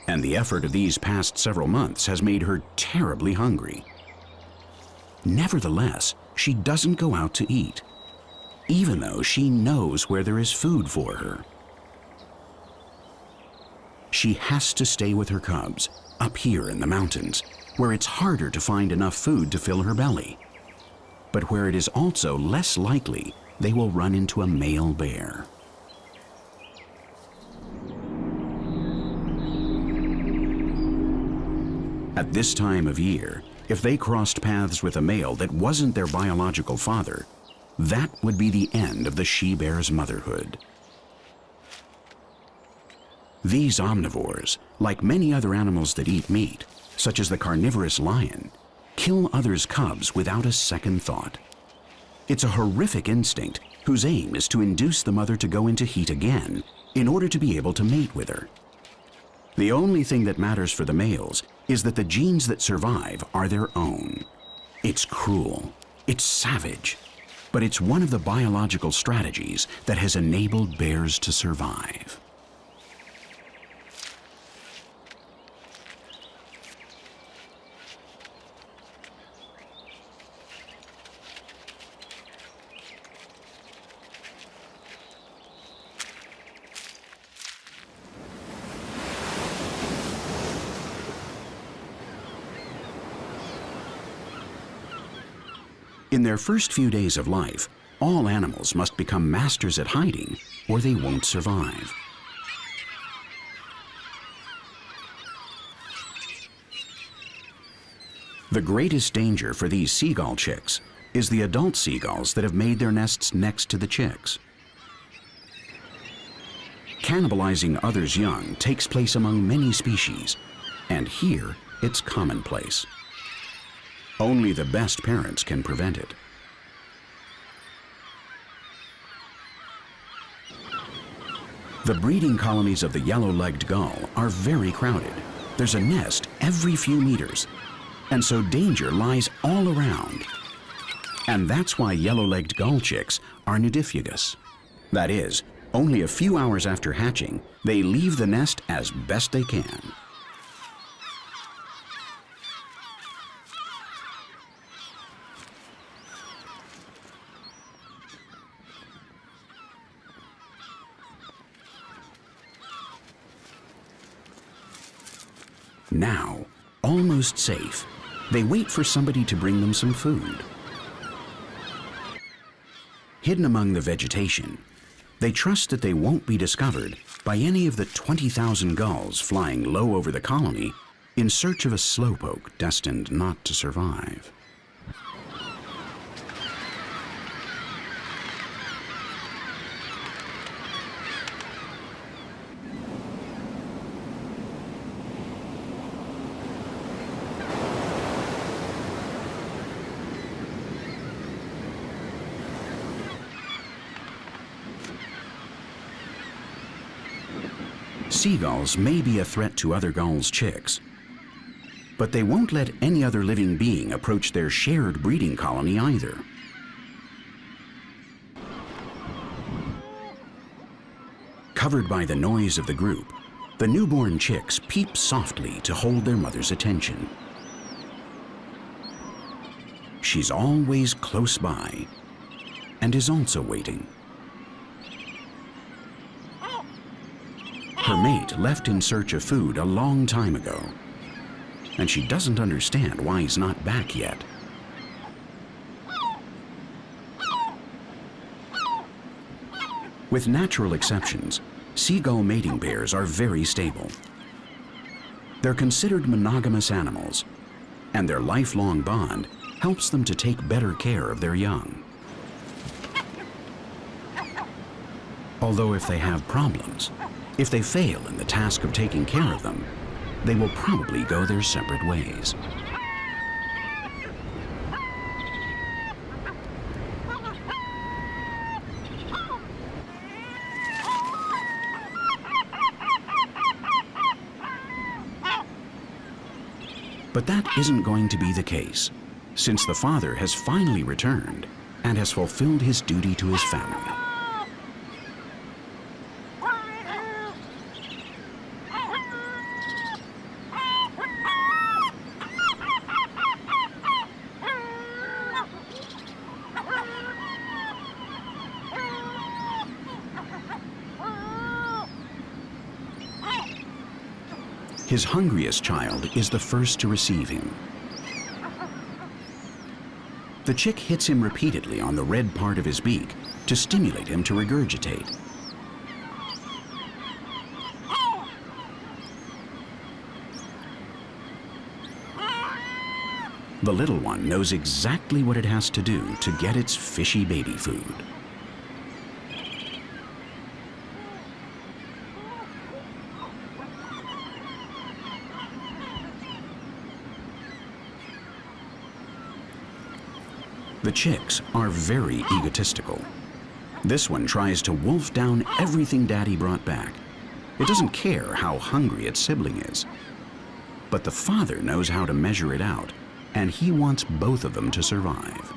Speaker 1: and the effort of these past several months has made her terribly hungry. Nevertheless, she doesn't go out to eat, even though she knows where there is food for her. She has to stay with her cubs up here in the mountains, where it's harder to find enough food to fill her belly, but where it is also less likely they will run into a male bear. At this time of year, if they crossed paths with a male that wasn't their biological father, that would be the end of the she-bear's motherhood. These omnivores, like many other animals that eat meat, such as the carnivorous lion, kill others' cubs without a second thought. It's a horrific instinct whose aim is to induce the mother to go into heat again in order to be able to mate with her. The only thing that matters for the males is that the genes that survive are their own. It's cruel, it's savage, but it's one of the biological strategies that has enabled bears to survive. In their first few days of life, all animals must become masters at hiding, or they won't survive. The greatest danger for these seagull chicks is the adult seagulls that have made their nests next to the chicks. Cannibalizing others' young takes place among many species, and here it's commonplace. Only the best parents can prevent it. The breeding colonies of the yellow-legged gull are very crowded. There's a nest every few meters, and so danger lies all around. And that's why yellow-legged gull chicks are nidifugous. That is, only a few hours after hatching, they leave the nest as best they can. Now, almost safe, they wait for somebody to bring them some food. Hidden among the vegetation, they trust that they won't be discovered by any of the 20,000 gulls flying low over the colony in search of a slowpoke destined not to survive. Seagulls may be a threat to other gulls' chicks, but they won't let any other living being approach their shared breeding colony either. Covered by the noise of the group, the newborn chicks peep softly to hold their mother's attention. She's always close by and is also waiting. Her mate left in search of food a long time ago, and she doesn't understand why he's not back yet. With natural exceptions, seagull mating pairs are very stable. They're considered monogamous animals, and their lifelong bond helps them to take better care of their young. Although if they have problems, if they fail in the task of taking care of them, they will probably go their separate ways. But that isn't going to be the case, since the father has finally returned and has fulfilled his duty to his family. His hungriest child is the first to receive him. The chick hits him repeatedly on the red part of his beak to stimulate him to regurgitate. The little one knows exactly what it has to do to get its fishy baby food. The chicks are very egotistical. This one tries to wolf down everything Daddy brought back. It doesn't care how hungry its sibling is. But the father knows how to measure it out, and he wants both of them to survive.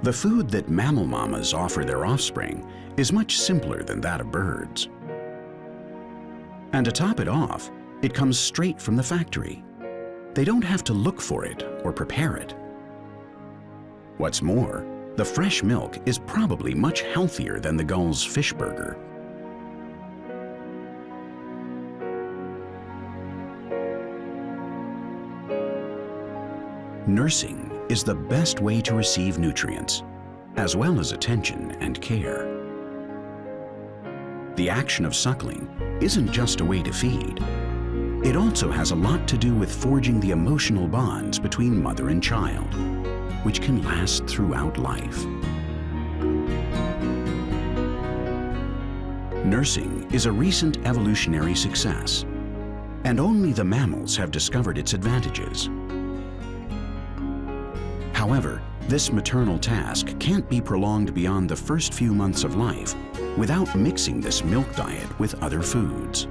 Speaker 1: The food that mammal mamas offer their offspring is much simpler than that of birds. And to top it off, it comes straight from the factory. They don't have to look for it or prepare it. What's more, the fresh milk is probably much healthier than the gull's fish burger. Nursing is the best way to receive nutrients, as well as attention and care. The action of suckling isn't just a way to feed. It also has a lot to do with forging the emotional bonds between mother and child, which can last throughout life. Nursing is a recent evolutionary success, and only the mammals have discovered its advantages. However, this maternal task can't be prolonged beyond the first few months of life without mixing this milk diet with other foods.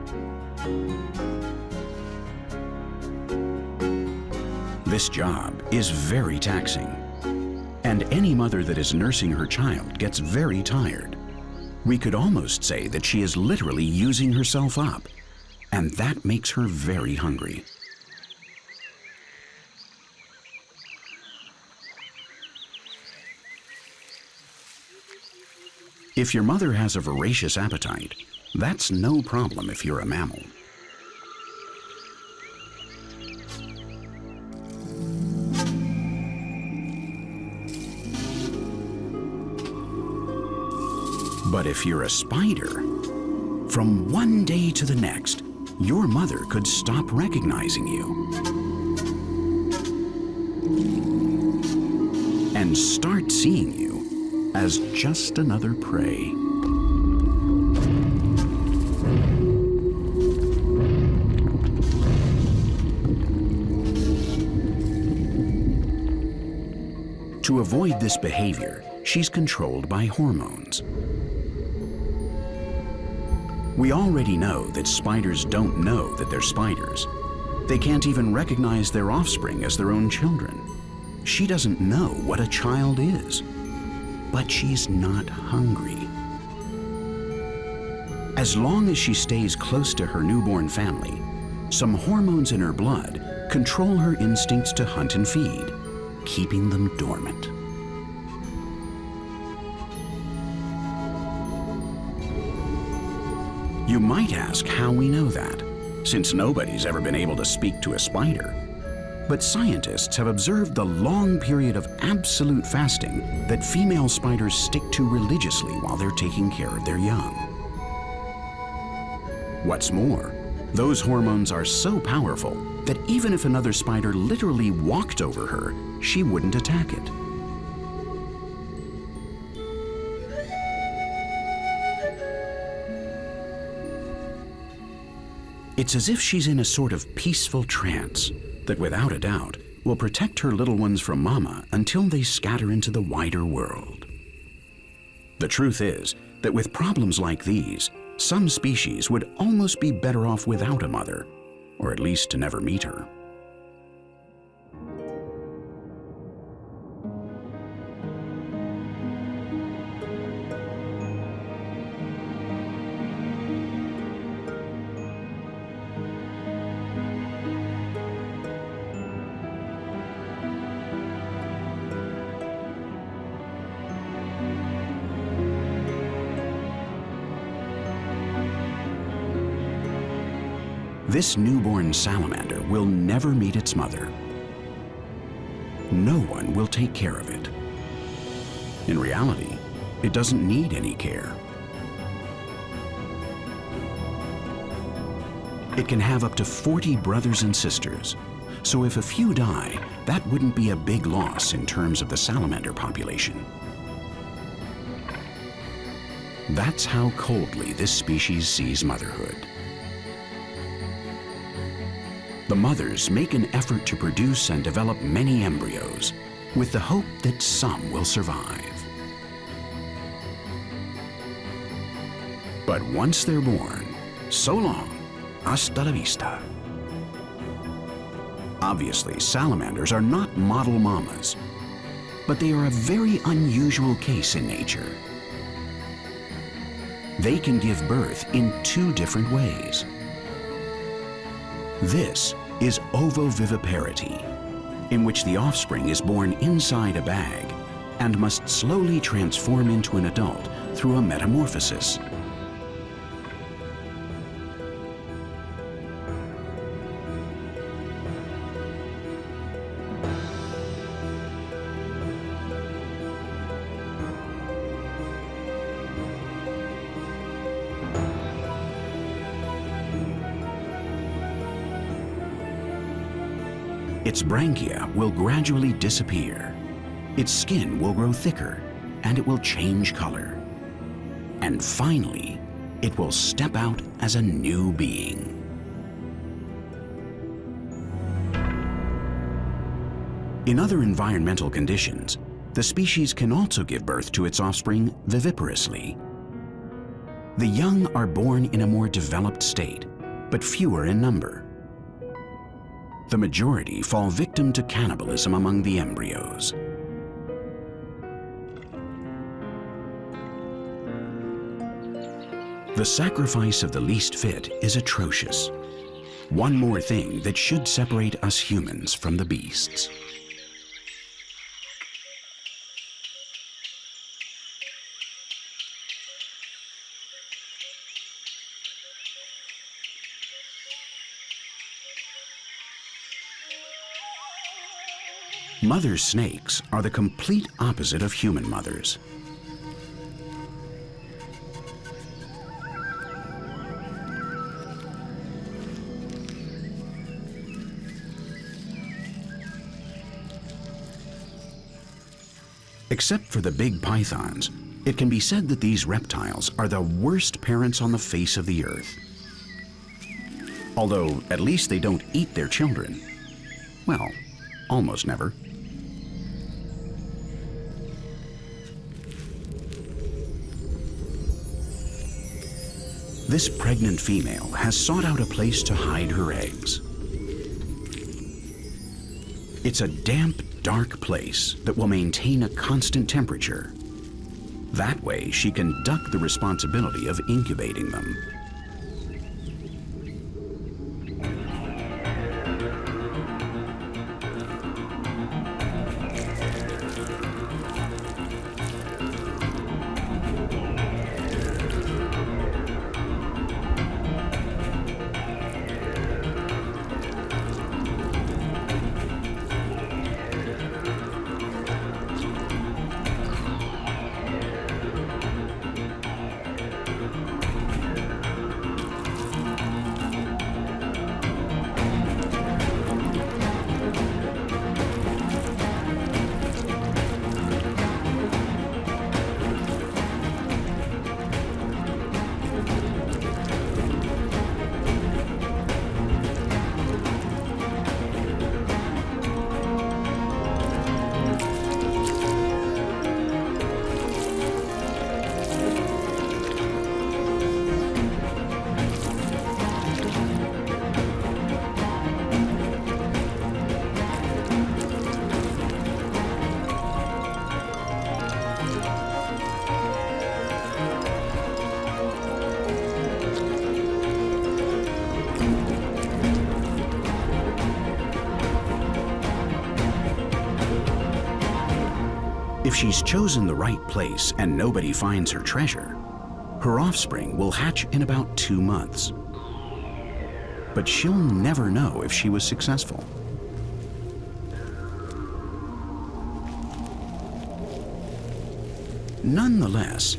Speaker 1: This job is very taxing, and any mother that is nursing her child gets very tired. We could almost say that she is literally using herself up, and that makes her very hungry. If your mother has a voracious appetite, that's no problem if you're a mammal. But if you're a spider, from one day to the next, your mother could stop recognizing you and start seeing you as just another prey. To avoid this behavior, she's controlled by hormones. We already know that spiders don't know that they're spiders. They can't even recognize their offspring as their own children. She doesn't know what a child is. But she's not hungry. As long as she stays close to her newborn family, some hormones in her blood control her instincts to hunt and feed, keeping them dormant. You might ask how we know that, since nobody's ever been able to speak to a spider. But scientists have observed the long period of absolute fasting that female spiders stick to religiously while they're taking care of their young. What's more, those hormones are so powerful that even if another spider literally walked over her, she wouldn't attack it. It's as if she's in a sort of peaceful trance that, without a doubt, will protect her little ones from mama until they scatter into the wider world. The truth is that with problems like these, some species would almost be better off without a mother, or at least to never meet her. This newborn salamander will never meet its mother. No one will take care of it. In reality, it doesn't need any care. It can have up to 40 brothers and sisters, so if a few die, that wouldn't be a big loss in terms of the salamander population. That's how coldly this species sees motherhood. The mothers make an effort to produce and develop many embryos with the hope that some will survive. But once they're born, so long, hasta la vista. Obviously, salamanders are not model mamas, but they are a very unusual case in nature. They can give birth in two different ways. This is ovoviviparity, in which the offspring is born inside a bag and must slowly transform into an adult through a metamorphosis. Its branchia will gradually disappear. Its skin will grow thicker, and it will change color. And finally, it will step out as a new being. In other environmental conditions, the species can also give birth to its offspring viviparously. The young are born in a more developed state, but fewer in number. The majority fall victim to cannibalism among the embryos. The sacrifice of the least fit is atrocious. One more thing that should separate us humans from the beasts. Mother snakes are the complete opposite of human mothers. Except for the big pythons, it can be said that these reptiles are the worst parents on the face of the earth. Although, at least they don't eat their children. Well, almost never. This pregnant female has sought out a place to hide her eggs. It's a damp, dark place that will maintain a constant temperature. That way, she can duck the responsibility of incubating them. If she's chosen the right place and nobody finds her treasure, her offspring will hatch in about 2 months. But she'll never know if she was successful. Nonetheless,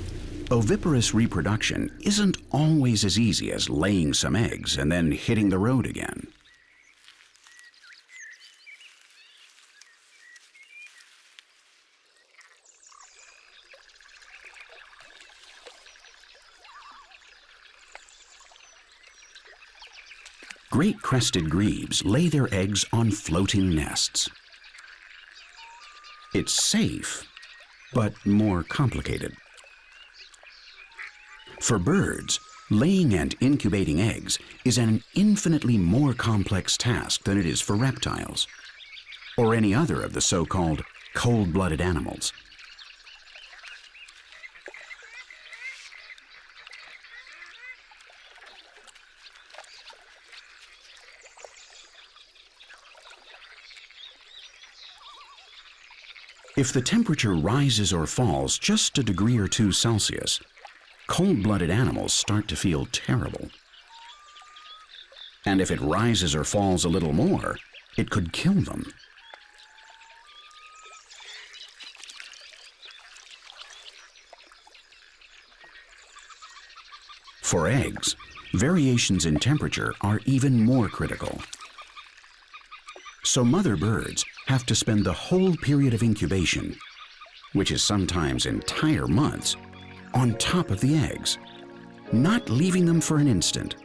Speaker 1: oviparous reproduction isn't always as easy as laying some eggs and then hitting the road again. Great crested grebes lay their eggs on floating nests. It's safe, but more complicated. For birds, laying and incubating eggs is an infinitely more complex task than it is for reptiles, or any other of the so-called cold-blooded animals. If the temperature rises or falls just a degree or 2 Celsius, cold-blooded animals start to feel terrible. And if it rises or falls a little more, it could kill them. For eggs, variations in temperature are even more critical. So mother birds have to spend the whole period of incubation, which is sometimes entire months, on top of the eggs, not leaving them for an instant,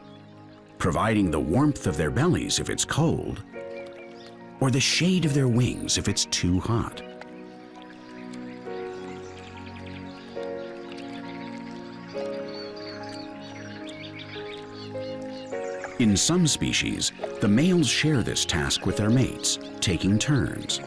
Speaker 1: providing the warmth of their bellies if it's cold, or the shade of their wings if it's too hot. In some species, the males share this task with their mates, taking turns.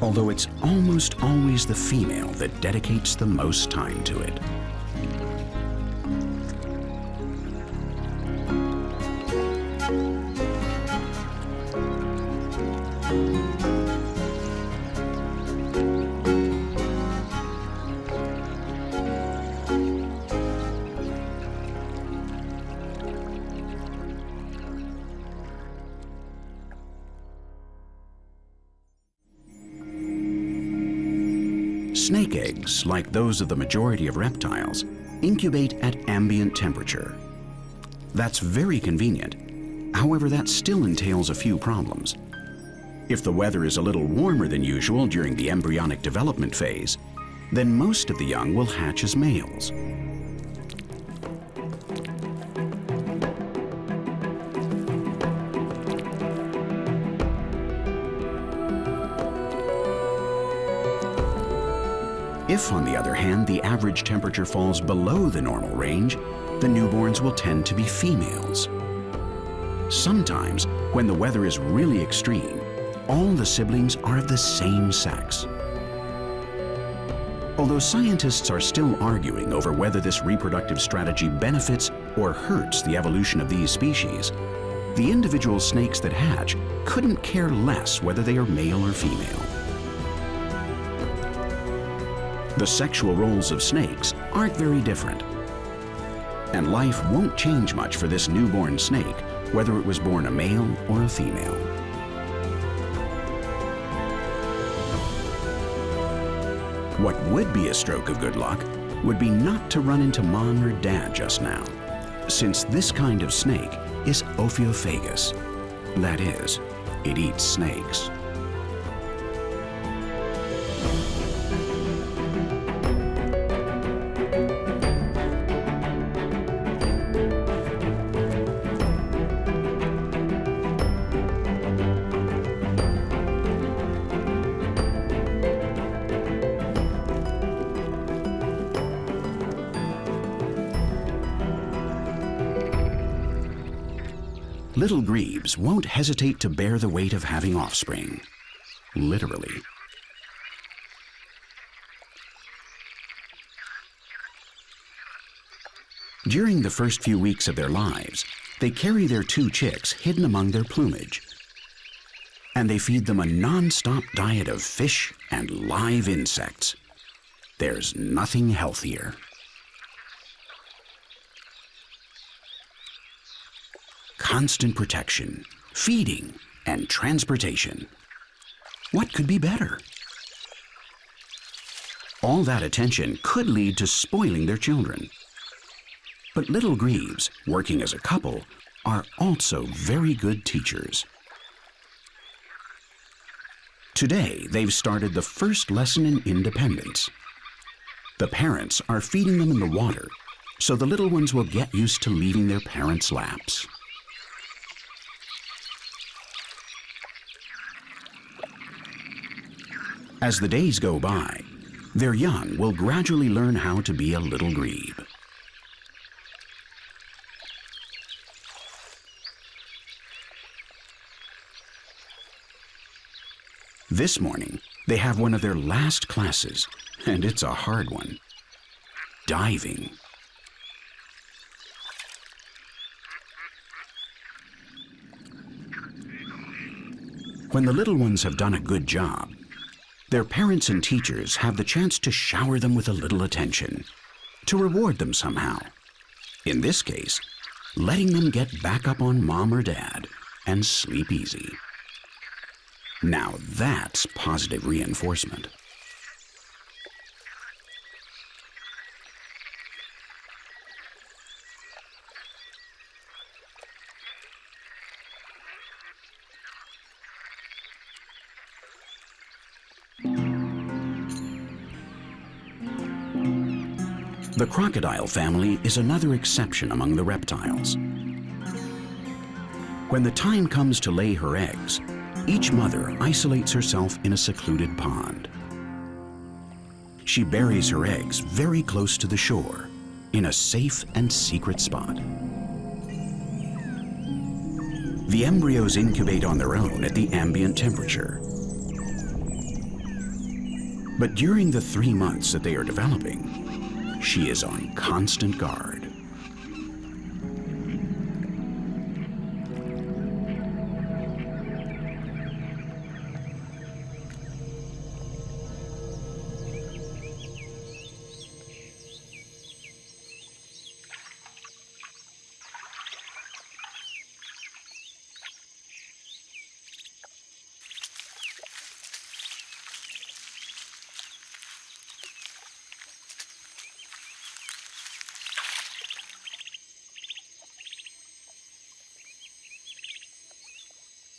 Speaker 1: Although it's almost always the female that dedicates the most time to it. Snake eggs, like those of the majority of reptiles, incubate at ambient temperature. That's very convenient. However, that still entails a few problems. If the weather is a little warmer than usual during the embryonic development phase, then most of the young will hatch as males. If, on the other hand, the average temperature falls below the normal range, the newborns will tend to be females. Sometimes, when the weather is really extreme, all the siblings are of the same sex. Although scientists are still arguing over whether this reproductive strategy benefits or hurts the evolution of these species, the individual snakes that hatch couldn't care less whether they are male or female. The sexual roles of snakes aren't very different, and life won't change much for this newborn snake, whether it was born a male or a female. What would be a stroke of good luck would be not to run into mom or dad just now, since this kind of snake is ophiophagous. That is, it eats snakes. Little grebes won't hesitate to bear the weight of having offspring, literally. During the first few weeks of their lives, they carry their 2 chicks hidden among their plumage, and they feed them a non-stop diet of fish and live insects. There's nothing healthier. Constant protection, feeding, and transportation. What could be better? All that attention could lead to spoiling their children. But little grebes, working as a couple, are also very good teachers. Today, they've started the first lesson in independence. The parents are feeding them in the water, so the little ones will get used to leaving their parents' laps. As the days go by, their young will gradually learn how to be a little grebe. This morning, they have one of their last classes, and it's a hard one. Diving. When the little ones have done a good job, their parents and teachers have the chance to shower them with a little attention, to reward them somehow. In this case, letting them get back up on mom or dad and sleep easy. Now that's positive reinforcement. The crocodile family is another exception among the reptiles. When the time comes to lay her eggs, each mother isolates herself in a secluded pond. She buries her eggs very close to the shore, in a safe and secret spot. The embryos incubate on their own at the ambient temperature. But during the 3 months that they are developing, she is on constant guard.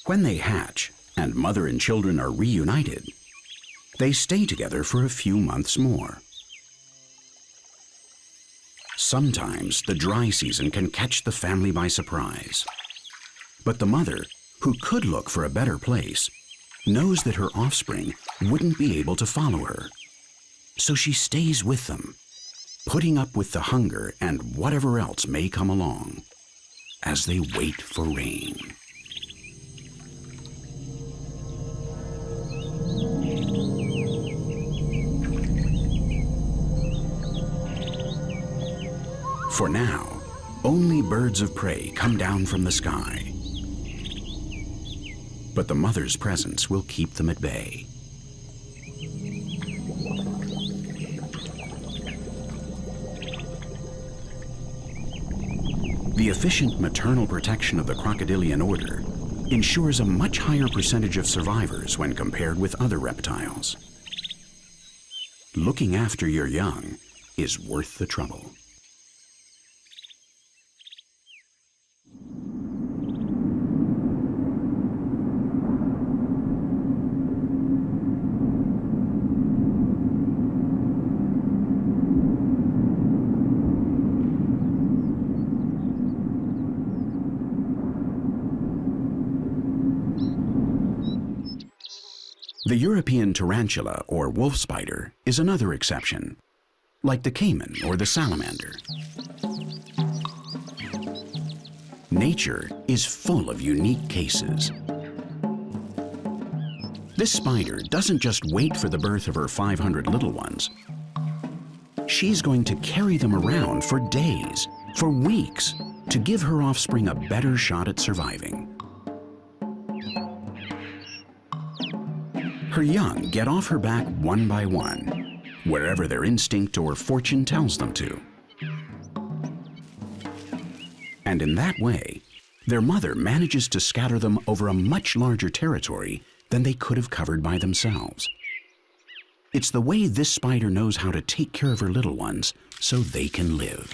Speaker 1: When they hatch and mother and children are reunited, they stay together for a few months more. Sometimes the dry season can catch the family by surprise. But the mother, who could look for a better place, knows that her offspring wouldn't be able to follow her. So she stays with them, putting up with the hunger and whatever else may come along, as they wait for rain. For now, only birds of prey come down from the sky. But the mother's presence will keep them at bay. The efficient maternal protection of the crocodilian order ensures a much higher percentage of survivors when compared with other reptiles. Looking after your young is worth the trouble. The European tarantula, or wolf spider, is another exception, like the caiman or the salamander. Nature is full of unique cases. This spider doesn't just wait for the birth of her 500 little ones. She's going to carry them around for days, for weeks, to give her offspring a better shot at surviving. Her young get off her back one by one, wherever their instinct or fortune tells them to. And in that way, their mother manages to scatter them over a much larger territory than they could have covered by themselves. It's the way this spider knows how to take care of her little ones so they can live.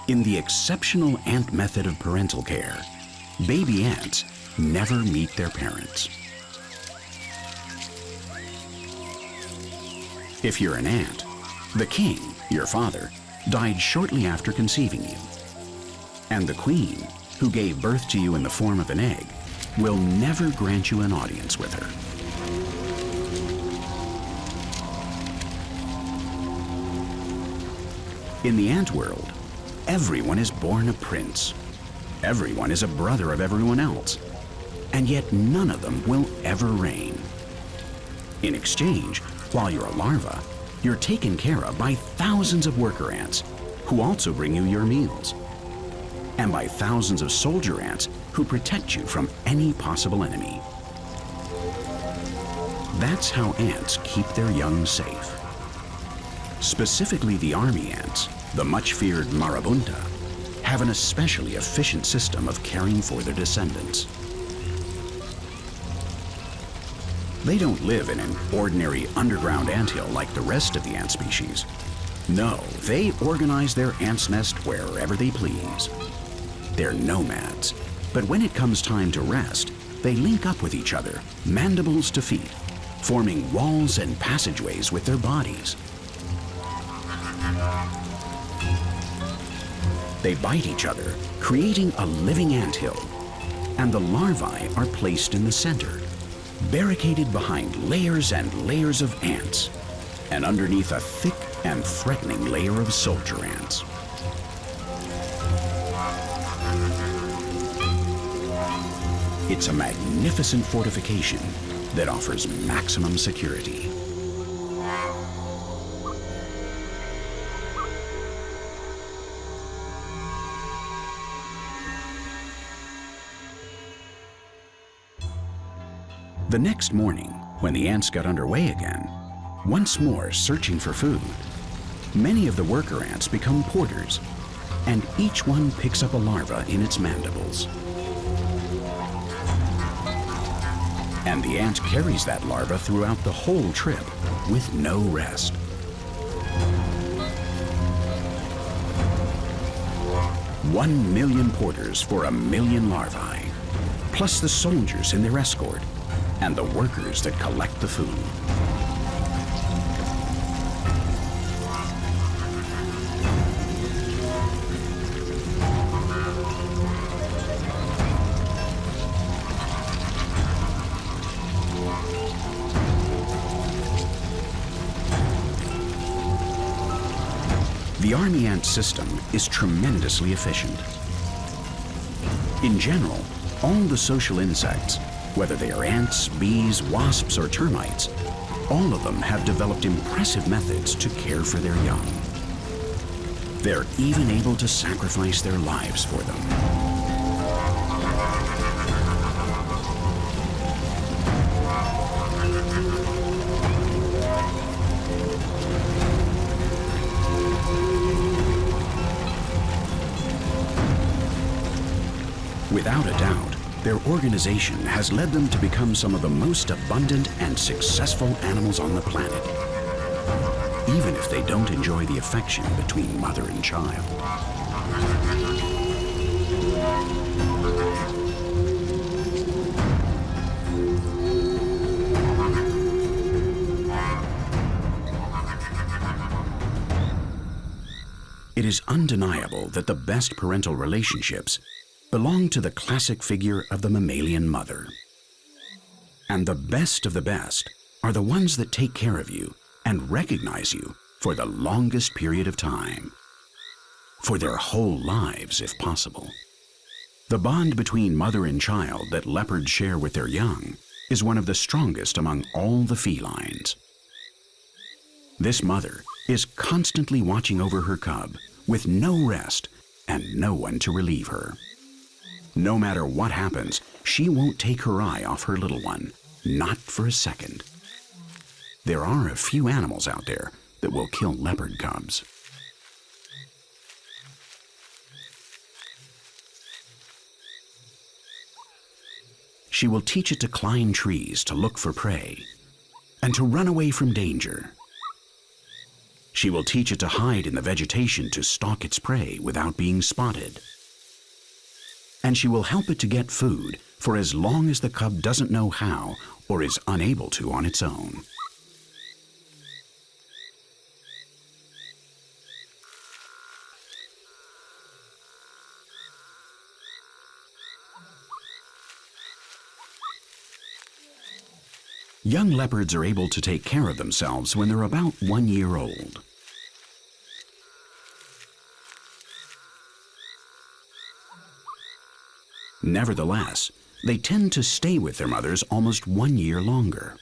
Speaker 1: In the exceptional ant method of parental care, baby ants never meet their parents. If you're an ant, the king, your father, died shortly after conceiving you. And the queen, who gave birth to you in the form of an egg, will never grant you an audience with her. In the ant world, everyone is born a prince. Everyone is a brother of everyone else. And yet none of them will ever reign. In exchange, while you're a larva, you're taken care of by thousands of worker ants, who also bring you your meals, and by thousands of soldier ants who protect you from any possible enemy. That's how ants keep their young safe. Specifically, the army ants, the much-feared marabunta, have an especially efficient system of caring for their descendants. They don't live in an ordinary underground anthill like the rest of the ant species. No, they organize their ant's nest wherever they please. They're nomads, but when it comes time to rest, they link up with each other, mandibles to feet, forming walls and passageways with their bodies. They bite each other, creating a living anthill, and the larvae are placed in the center, barricaded behind layers and layers of ants, and underneath a thick and threatening layer of soldier ants. It's a magnificent fortification that offers maximum security. The next morning, when the ants got underway again, once more searching for food, many of the worker ants become porters, and each one picks up a larva in its mandibles. And the ant carries that larva throughout the whole trip with no rest. One million porters for a million larvae, plus the soldiers in their escort, and the workers that collect the food. The army ant system is tremendously efficient. In general, all the social insects, whether they are ants, bees, wasps, or termites, all of them have developed impressive methods to care for their young. They're even able to sacrifice their lives for them. Without a doubt, their organization has led them to become some of the most abundant and successful animals on the planet, even if they don't enjoy the affection between mother and child. It is undeniable that the best parental relationships belong to the classic figure of the mammalian mother. And the best of the best are the ones that take care of you and recognize you for the longest period of time, for their whole lives if possible. The bond between mother and child that leopards share with their young is one of the strongest among all the felines. This mother is constantly watching over her cub with no rest and no one to relieve her. No matter what happens, she won't take her eye off her little one, not for a second. There are a few animals out there that will kill leopard cubs. She will teach it to climb trees to look for prey and to run away from danger. She will teach it to hide in the vegetation to stalk its prey without being spotted. And she will help it to get food for as long as the cub doesn't know how or is unable to on its own. Young leopards are able to take care of themselves when they're about 1 year old. Nevertheless, they tend to stay with their mothers almost 1 year longer.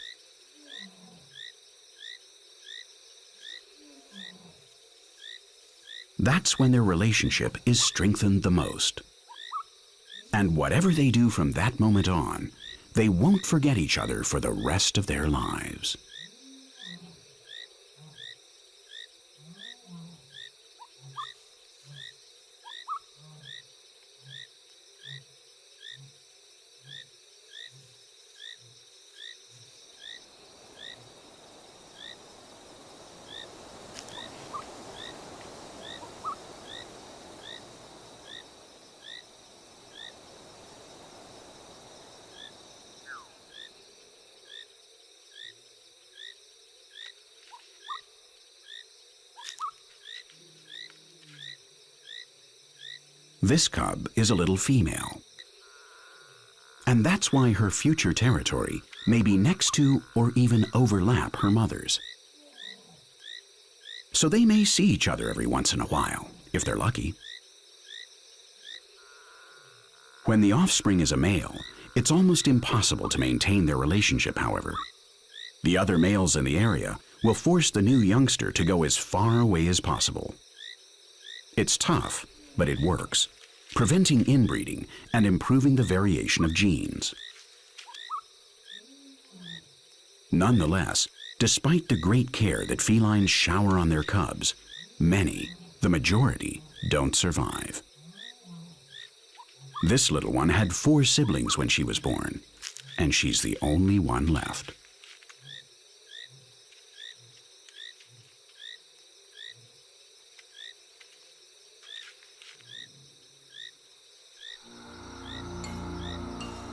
Speaker 1: That's when their relationship is strengthened the most. And whatever they do from that moment on, they won't forget each other for the rest of their lives. This cub is a little female. And that's why her future territory may be next to or even overlap her mother's. So they may see each other every once in a while, if they're lucky. When the offspring is a male, it's almost impossible to maintain their relationship, however. The other males in the area will force the new youngster to go as far away as possible. It's tough, but it works, preventing inbreeding and improving the variation of genes. Nonetheless, despite the great care that felines shower on their cubs, many, the majority, don't survive. This little one had 4 siblings when she was born, and she's the only one left.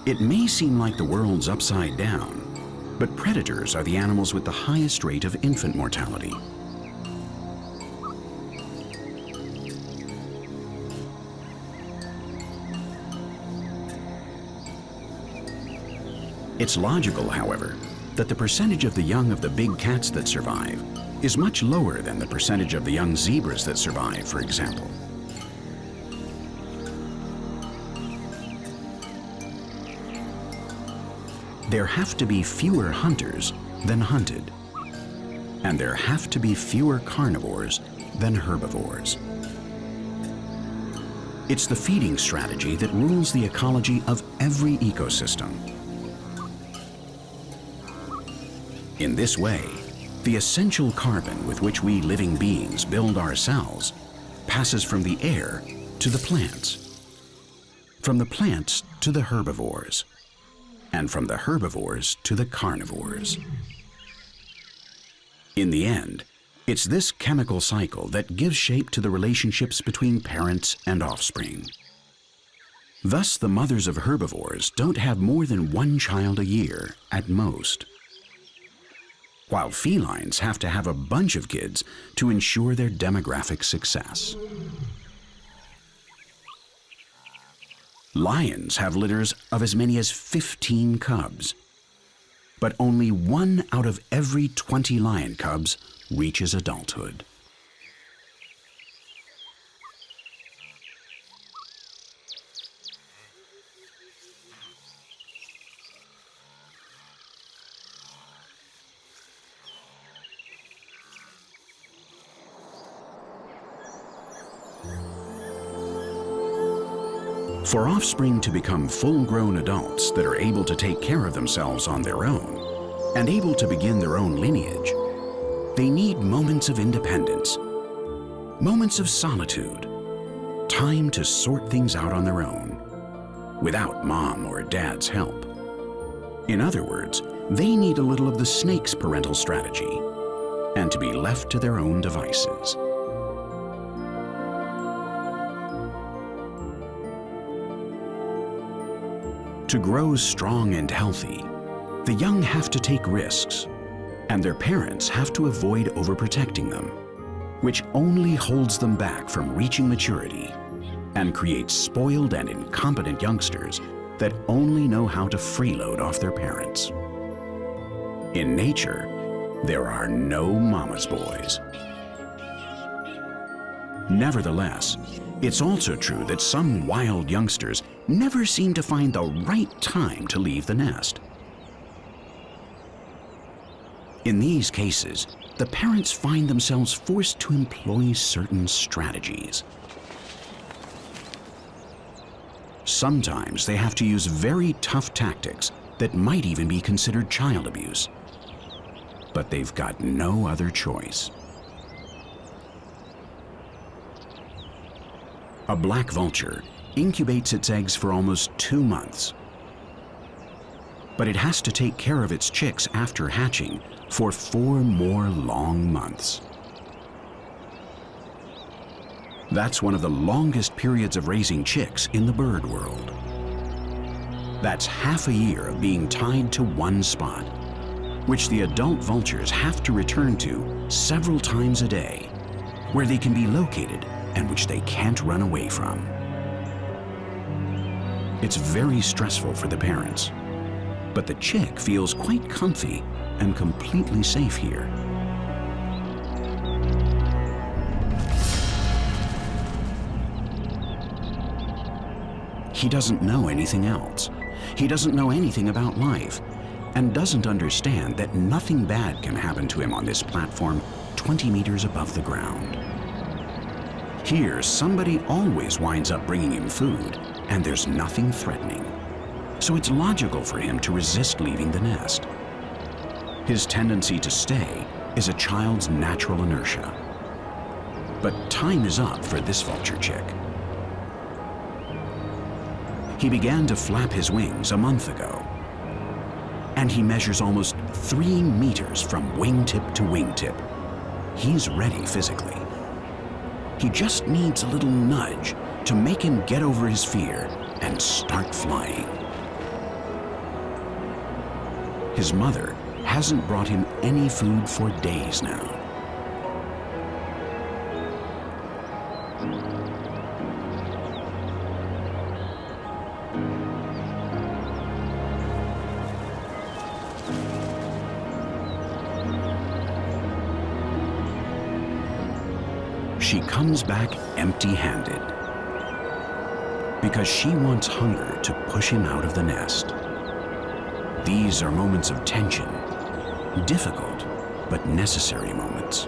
Speaker 1: It may seem like the world's upside down, but predators are the animals with the highest rate of infant mortality. It's logical, however, that the percentage of the young of the big cats that survive is much lower than the percentage of the young zebras that survive, for example. There have to be fewer hunters than hunted, and there have to be fewer carnivores than herbivores. It's the feeding strategy that rules the ecology of every ecosystem. In this way, the essential carbon with which we living beings build our cells passes from the air to the plants, from the plants to the herbivores, and from the herbivores to the carnivores. In the end, it's this chemical cycle that gives shape to the relationships between parents and offspring. Thus, the mothers of herbivores don't have more than 1 child a year at most, while felines have to have a bunch of kids to ensure their demographic success. Lions have litters of as many as 15 cubs. But only 1 out of every 20 lion cubs reaches adulthood. For offspring to become full-grown adults that are able to take care of themselves on their own and able to begin their own lineage, they need moments of independence, moments of solitude, time to sort things out on their own, without mom or dad's help. In other words, they need a little of the snake's parental strategy and to be left to their own devices. To grow strong and healthy, the young have to take risks, and their parents have to avoid overprotecting them, which only holds them back from reaching maturity and creates spoiled and incompetent youngsters that only know how to freeload off their parents. In nature, there are no mama's boys. Nevertheless, it's also true that some wild youngsters never seem to find the right time to leave the nest. In these cases, the parents find themselves forced to employ certain strategies. Sometimes they have to use very tough tactics that might even be considered child abuse. But they've got no other choice. A black vulture incubates its eggs for almost 2 months. But it has to take care of its chicks after hatching for 4 more long months. That's one of the longest periods of raising chicks in the bird world. That's half a year of being tied to one spot, which the adult vultures have to return to several times a day, where they can be located and which they can't run away from. It's very stressful for the parents, but the chick feels quite comfy and completely safe here. He doesn't know anything else. He doesn't know anything about life and doesn't understand that nothing bad can happen to him on this platform 20 meters above the ground. Here, somebody always winds up bringing him food, and there's nothing threatening. So it's logical for him to resist leaving the nest. His tendency to stay is a child's natural inertia. But time is up for this vulture chick. He began to flap his wings a month ago, and he measures almost 3 meters from wingtip to wingtip. He's ready physically. He just needs a little nudge to make him get over his fear and start flying. His mother hasn't brought him any food for days now. She comes back empty-handed because she wants hunger to push him out of the nest. These are moments of tension, difficult but necessary moments.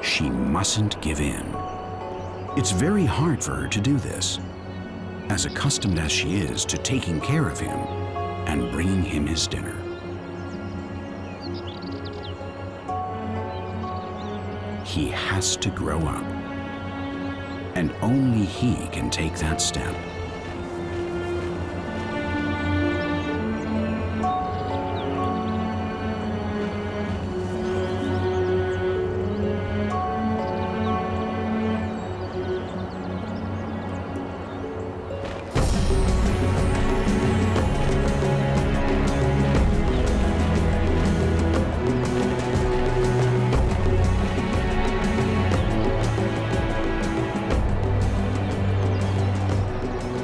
Speaker 1: She mustn't give in. It's very hard for her to do this, as accustomed as she is to taking care of him and bringing him his dinner. He has to grow up, and only he can take that step.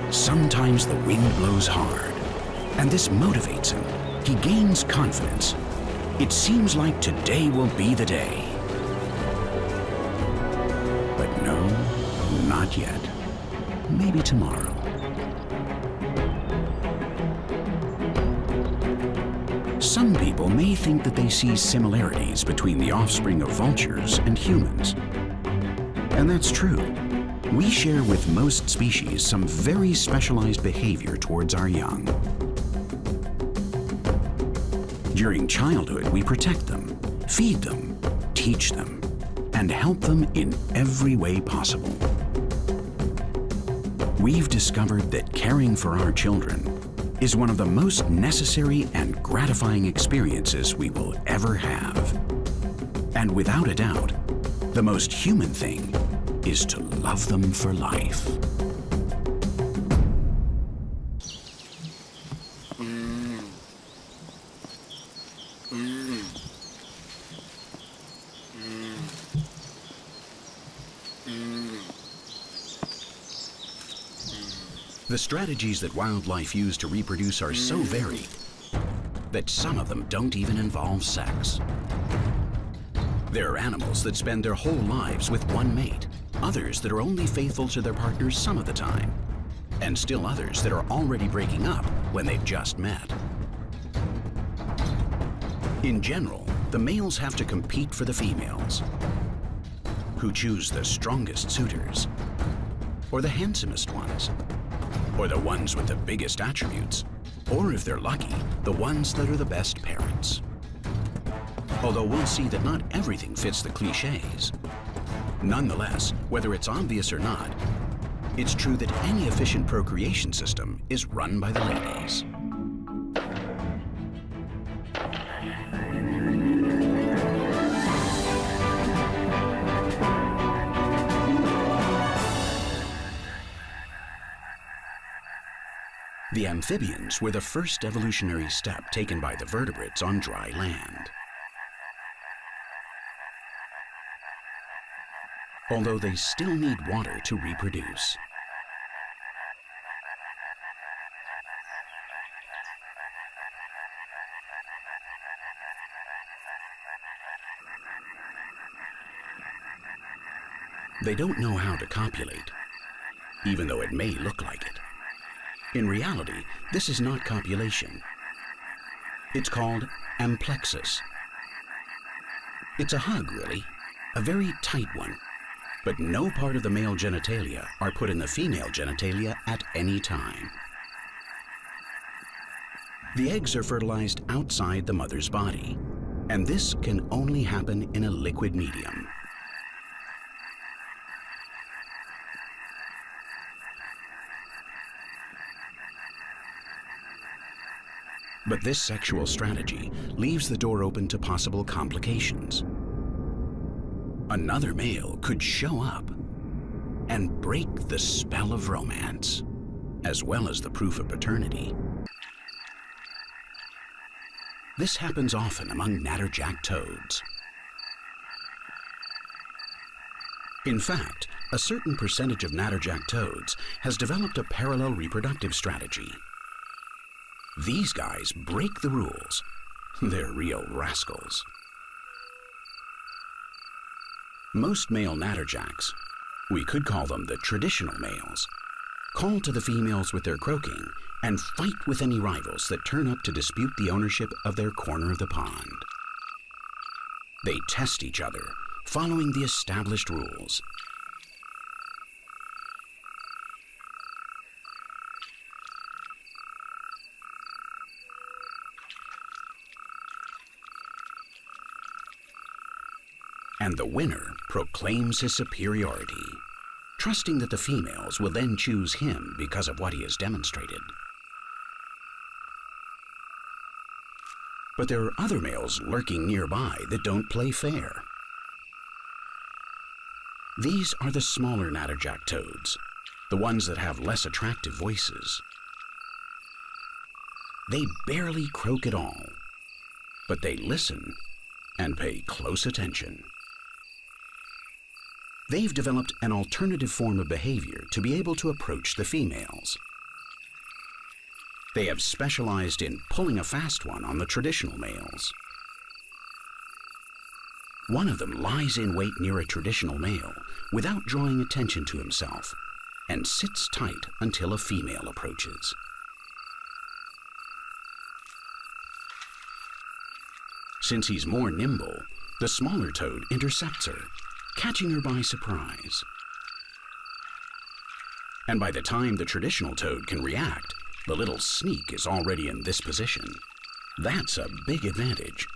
Speaker 1: Sometimes the wind blows hard, and this motivates him. He gains confidence. It seems like today will be the day. But no, not yet. Maybe tomorrow. Some people may think that they see similarities between the offspring of vultures and humans. And that's true. We share with most species some very specialized behavior towards our young. During childhood, we protect them, feed them, teach them, and help them in every way possible. We've discovered that caring for our children is one of the most necessary and gratifying experiences we will ever have. And without a doubt, the most human thing is to love them for life. The strategies that wildlife use to reproduce are so varied that some of them don't even involve sex. There are animals that spend their whole lives with one mate, others that are only faithful to their partners some of the time, and still others that are already breaking up when they've just met. In general, the males have to compete for the females, who choose the strongest suitors, or the handsomest ones, or the ones with the biggest attributes, or if they're lucky, the ones that are the best parents. Although we'll see that not everything fits the cliches. Nonetheless, whether it's obvious or not, it's true that any efficient procreation system is run by the ladies. The amphibians were the first evolutionary step taken by the vertebrates on dry land. Although they still need water to reproduce. They don't know how to copulate, even though it may look like it. In reality, this is not copulation. It's called amplexus. It's a hug, really, a very tight one, but no part of the male genitalia are put in the female genitalia at any time. The eggs are fertilized outside the mother's body, and this can only happen in a liquid medium. But this sexual strategy leaves the door open to possible complications. Another male could show up and break the spell of romance, as well as the proof of paternity. This happens often among natterjack toads. In fact, a certain percentage of natterjack toads has developed a parallel reproductive strategy. These guys break the rules. They're real rascals. Most male natterjacks, we could call them the traditional males, call to the females with their croaking and fight with any rivals that turn up to dispute the ownership of their corner of the pond. They test each other, following the established rules. And the winner proclaims his superiority, trusting that the females will then choose him because of what he has demonstrated. But there are other males lurking nearby that don't play fair. These are the smaller natterjack toads, the ones that have less attractive voices. They barely croak at all, but they listen and pay close attention. They've developed an alternative form of behavior to be able to approach the females. They have specialized in pulling a fast one on the traditional males. One of them lies in wait near a traditional male without drawing attention to himself and sits tight until a female approaches. Since he's more nimble, the smaller toad intercepts her, catching her by surprise. And by the time the traditional toad can react, the little sneak is already in this position. That's a big advantage.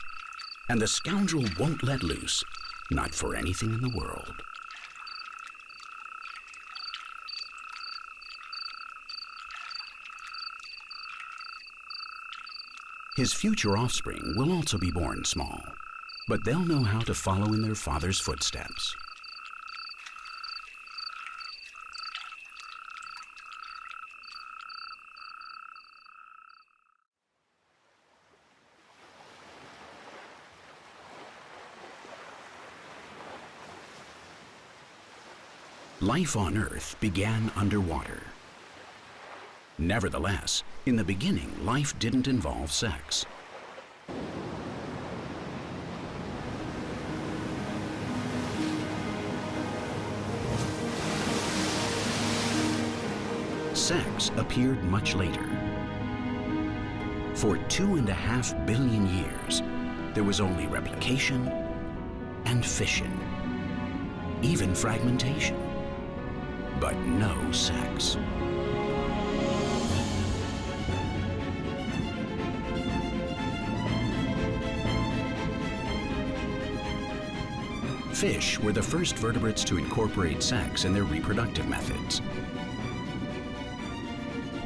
Speaker 1: And the scoundrel won't let loose, not for anything in the world. His future offspring will also be born small, but they'll know how to follow in their father's footsteps. Life on Earth began underwater. Nevertheless, in the beginning, life didn't involve sex. Sex appeared much later. For 2.5 billion years, there was only replication and fission, even fragmentation, but no sex. Fish were the first vertebrates to incorporate sex in their reproductive methods.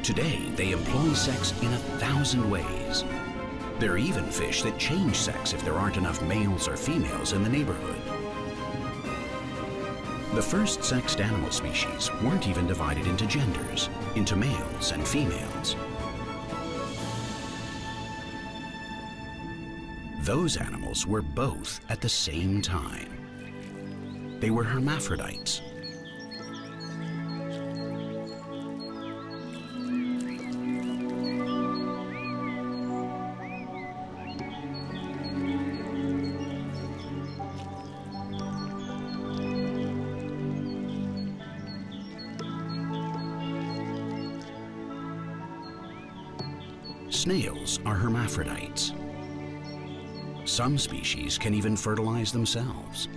Speaker 1: Today, they employ sex in 1,000 ways. There are even fish that change sex if there aren't enough males or females in the neighborhood. The first sexed animal species weren't even divided into genders, into males and females. Those animals were both at the same time. They were hermaphrodites. Snails are hermaphrodites. Some species can even fertilize themselves.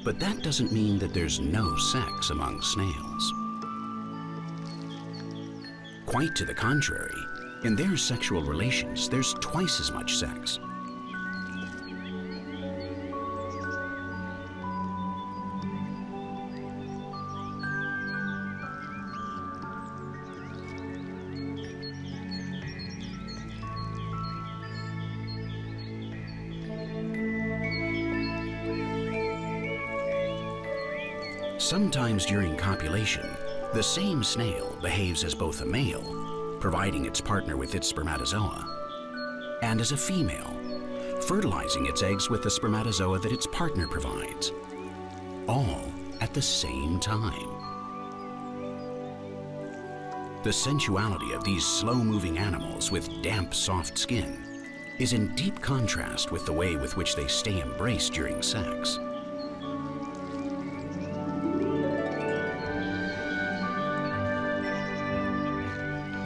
Speaker 1: But that doesn't mean that there's no sex among snails. Quite to the contrary, in their sexual relations, there's twice as much sex. Sometimes during copulation, the same snail behaves as both a male, providing its partner with its spermatozoa, and as a female, fertilizing its eggs with the spermatozoa that its partner provides, all at the same time. The sensuality of these slow-moving animals with damp, soft skin is in deep contrast with the way with which they stay embraced during sex.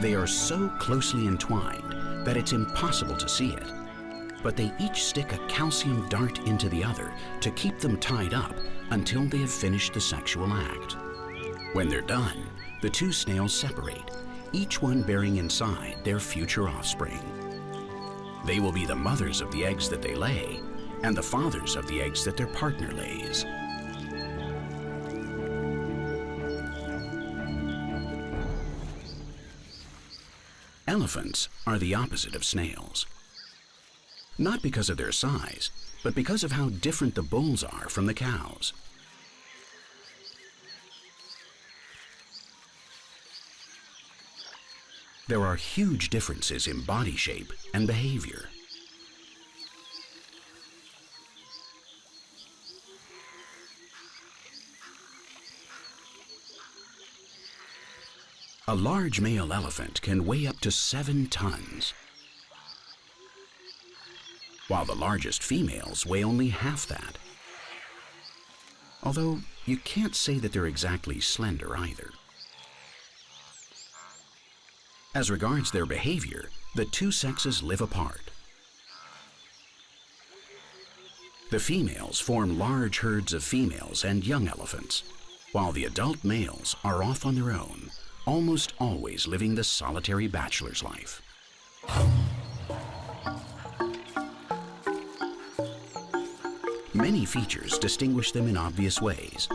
Speaker 1: They are so closely entwined that it's impossible to see it, but they each stick a calcium dart into the other to keep them tied up until they have finished the sexual act. When they're done, the two snails separate, each one bearing inside their future offspring. They will be the mothers of the eggs that they lay and the fathers of the eggs that their partner lays. Elephants are the opposite of snails. Not because of their size, but because of how different the bulls are from the cows. There are huge differences in body shape and behavior. A A large male elephant can weigh up to 7 tons, while the largest females weigh only half that. Although you can't say that they're exactly slender either. As regards their behavior, the two sexes live apart. The females form large herds of females and young elephants, while the adult males are off on their own, almost always living the solitary bachelor's life. Many features distinguish them in obvious ways,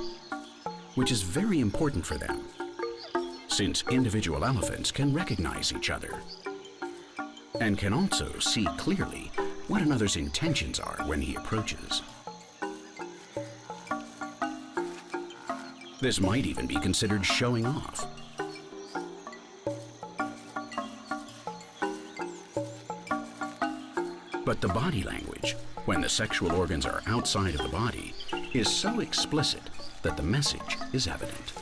Speaker 1: which is very important for them, since individual elephants can recognize each other and can also see clearly what another's intentions are when he approaches. This might even be considered showing off. But the body language, when the sexual organs are outside of the body, is so explicit that the message is evident.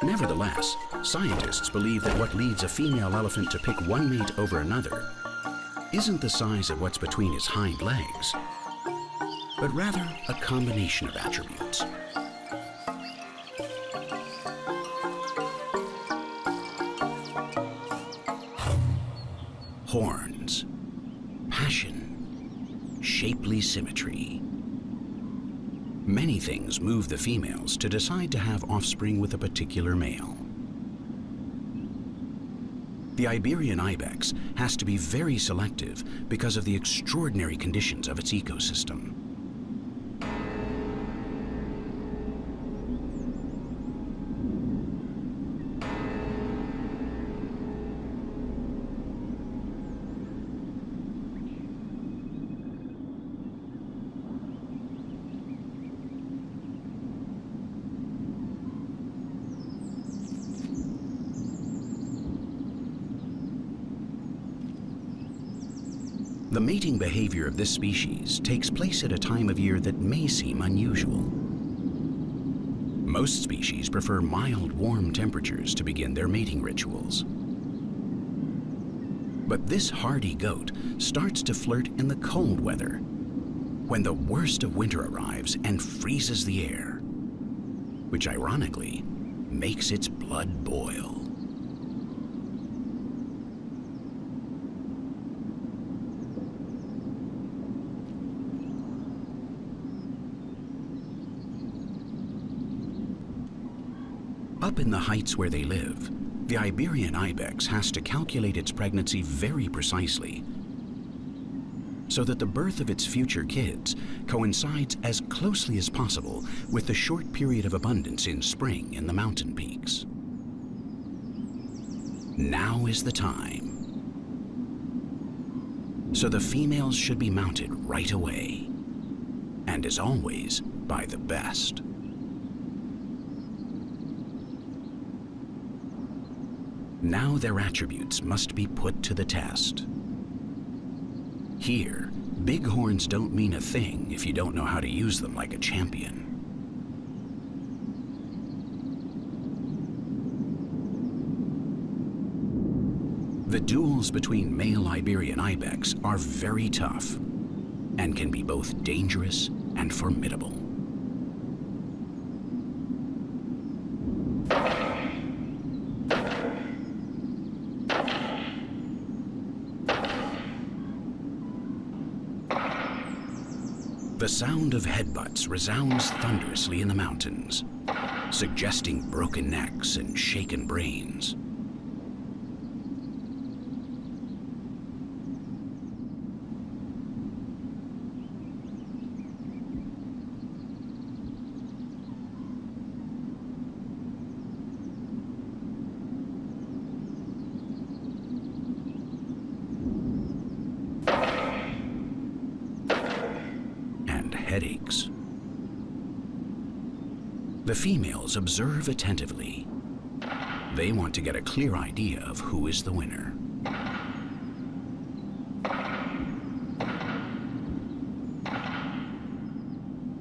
Speaker 1: Nevertheless, scientists believe that what leads a female elephant to pick one mate over another isn't the size of what's between his hind legs, but rather a combination of attributes. Horns, passion, shapely symmetry. Many things move the females to decide to have offspring with a particular male. The Iberian ibex has to be very selective because of the extraordinary conditions of its ecosystem. The mating behavior of this species takes place at a time of year that may seem unusual. Most species prefer mild, warm temperatures to begin their mating rituals. But this hardy goat starts to flirt in the cold weather, when the worst of winter arrives and freezes the air, which ironically makes its blood boil. Up in the heights where they live, the Iberian ibex has to calculate its pregnancy very precisely so that the birth of its future kids coincides as closely as possible with the short period of abundance in spring in the mountain peaks. Now is the time. So the females should be mounted right away, and as always, by the best. Now their attributes must be put to the test. Here, big horns don't mean a thing if you don't know how to use them like a champion. The duels between male Iberian ibex are very tough and can be both dangerous and formidable. The sound of headbutts resounds thunderously in the mountains, suggesting broken necks and shaken brains. Headaches. The females observe attentively. They want to get a clear idea of who is the winner.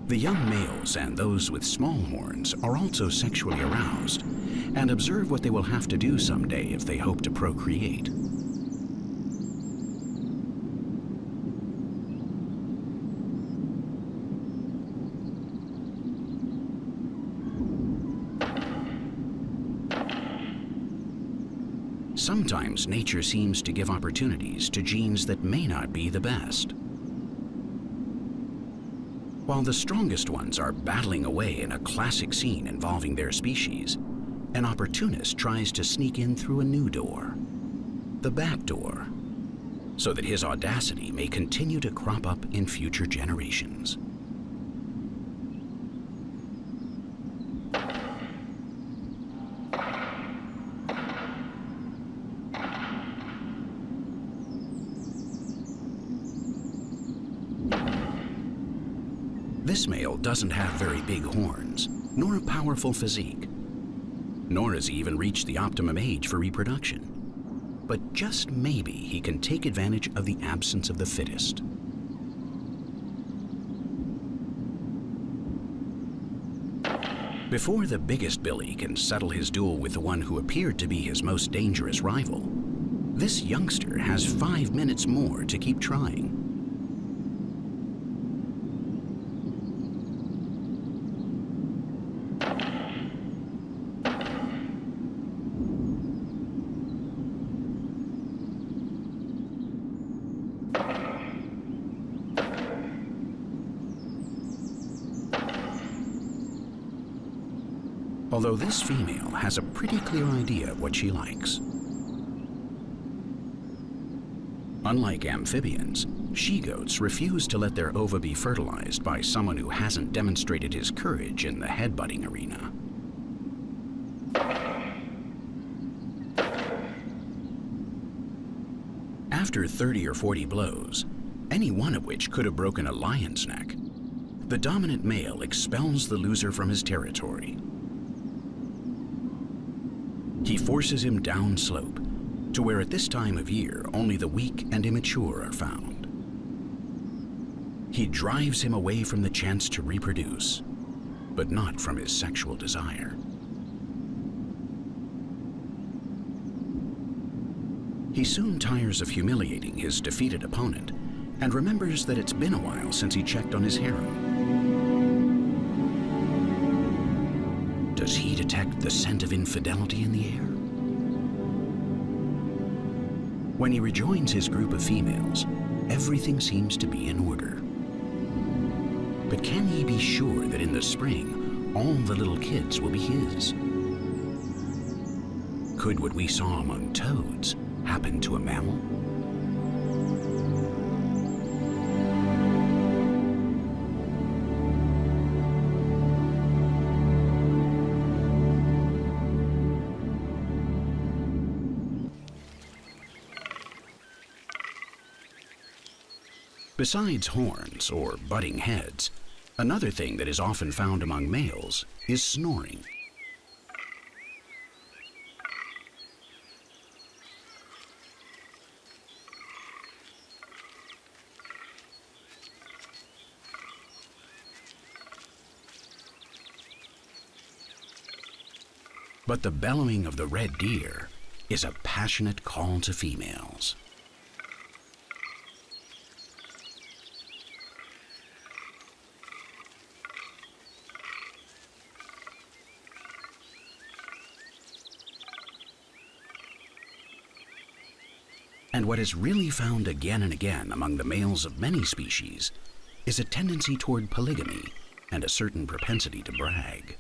Speaker 1: The young males and those with small horns are also sexually aroused and observe what they will have to do someday if they hope to procreate. Sometimes nature seems to give opportunities to genes that may not be the best. While the strongest ones are battling away in a classic scene involving their species, an opportunist tries to sneak in through a new door, the back door, so that his audacity may continue to crop up in future generations. This male doesn't have very big horns, nor a powerful physique, nor has he even reached the optimum age for reproduction. But just maybe he can take advantage of the absence of the fittest. Before the biggest Billy can settle his duel with the one who appeared to be his most dangerous rival, this youngster has 5 minutes more to keep trying. Although this female has a pretty clear idea of what she likes. Unlike amphibians, she-goats refuse to let their ova be fertilized by someone who hasn't demonstrated his courage in the headbutting arena. After 30 or 40 blows, any one of which could have broken a lion's neck, the dominant male expels the loser from his territory. He forces him downslope to where at this time of year only the weak and immature are found. He drives him away from the chance to reproduce, but not from his sexual desire. He soon tires of humiliating his defeated opponent and remembers that it's been a while since he checked on his harem. Does he detect the scent of infidelity in the air? When he rejoins his group of females, everything seems to be in order. But can he be sure that in the spring, all the little kids will be his? Could what we saw among toads happen to a mammal? Besides horns or butting heads, another thing that is often found among males is snoring. But the bellowing of the red deer is a passionate call to females. And what is really found again and again among the males of many species is a tendency toward polygamy and a certain propensity to brag.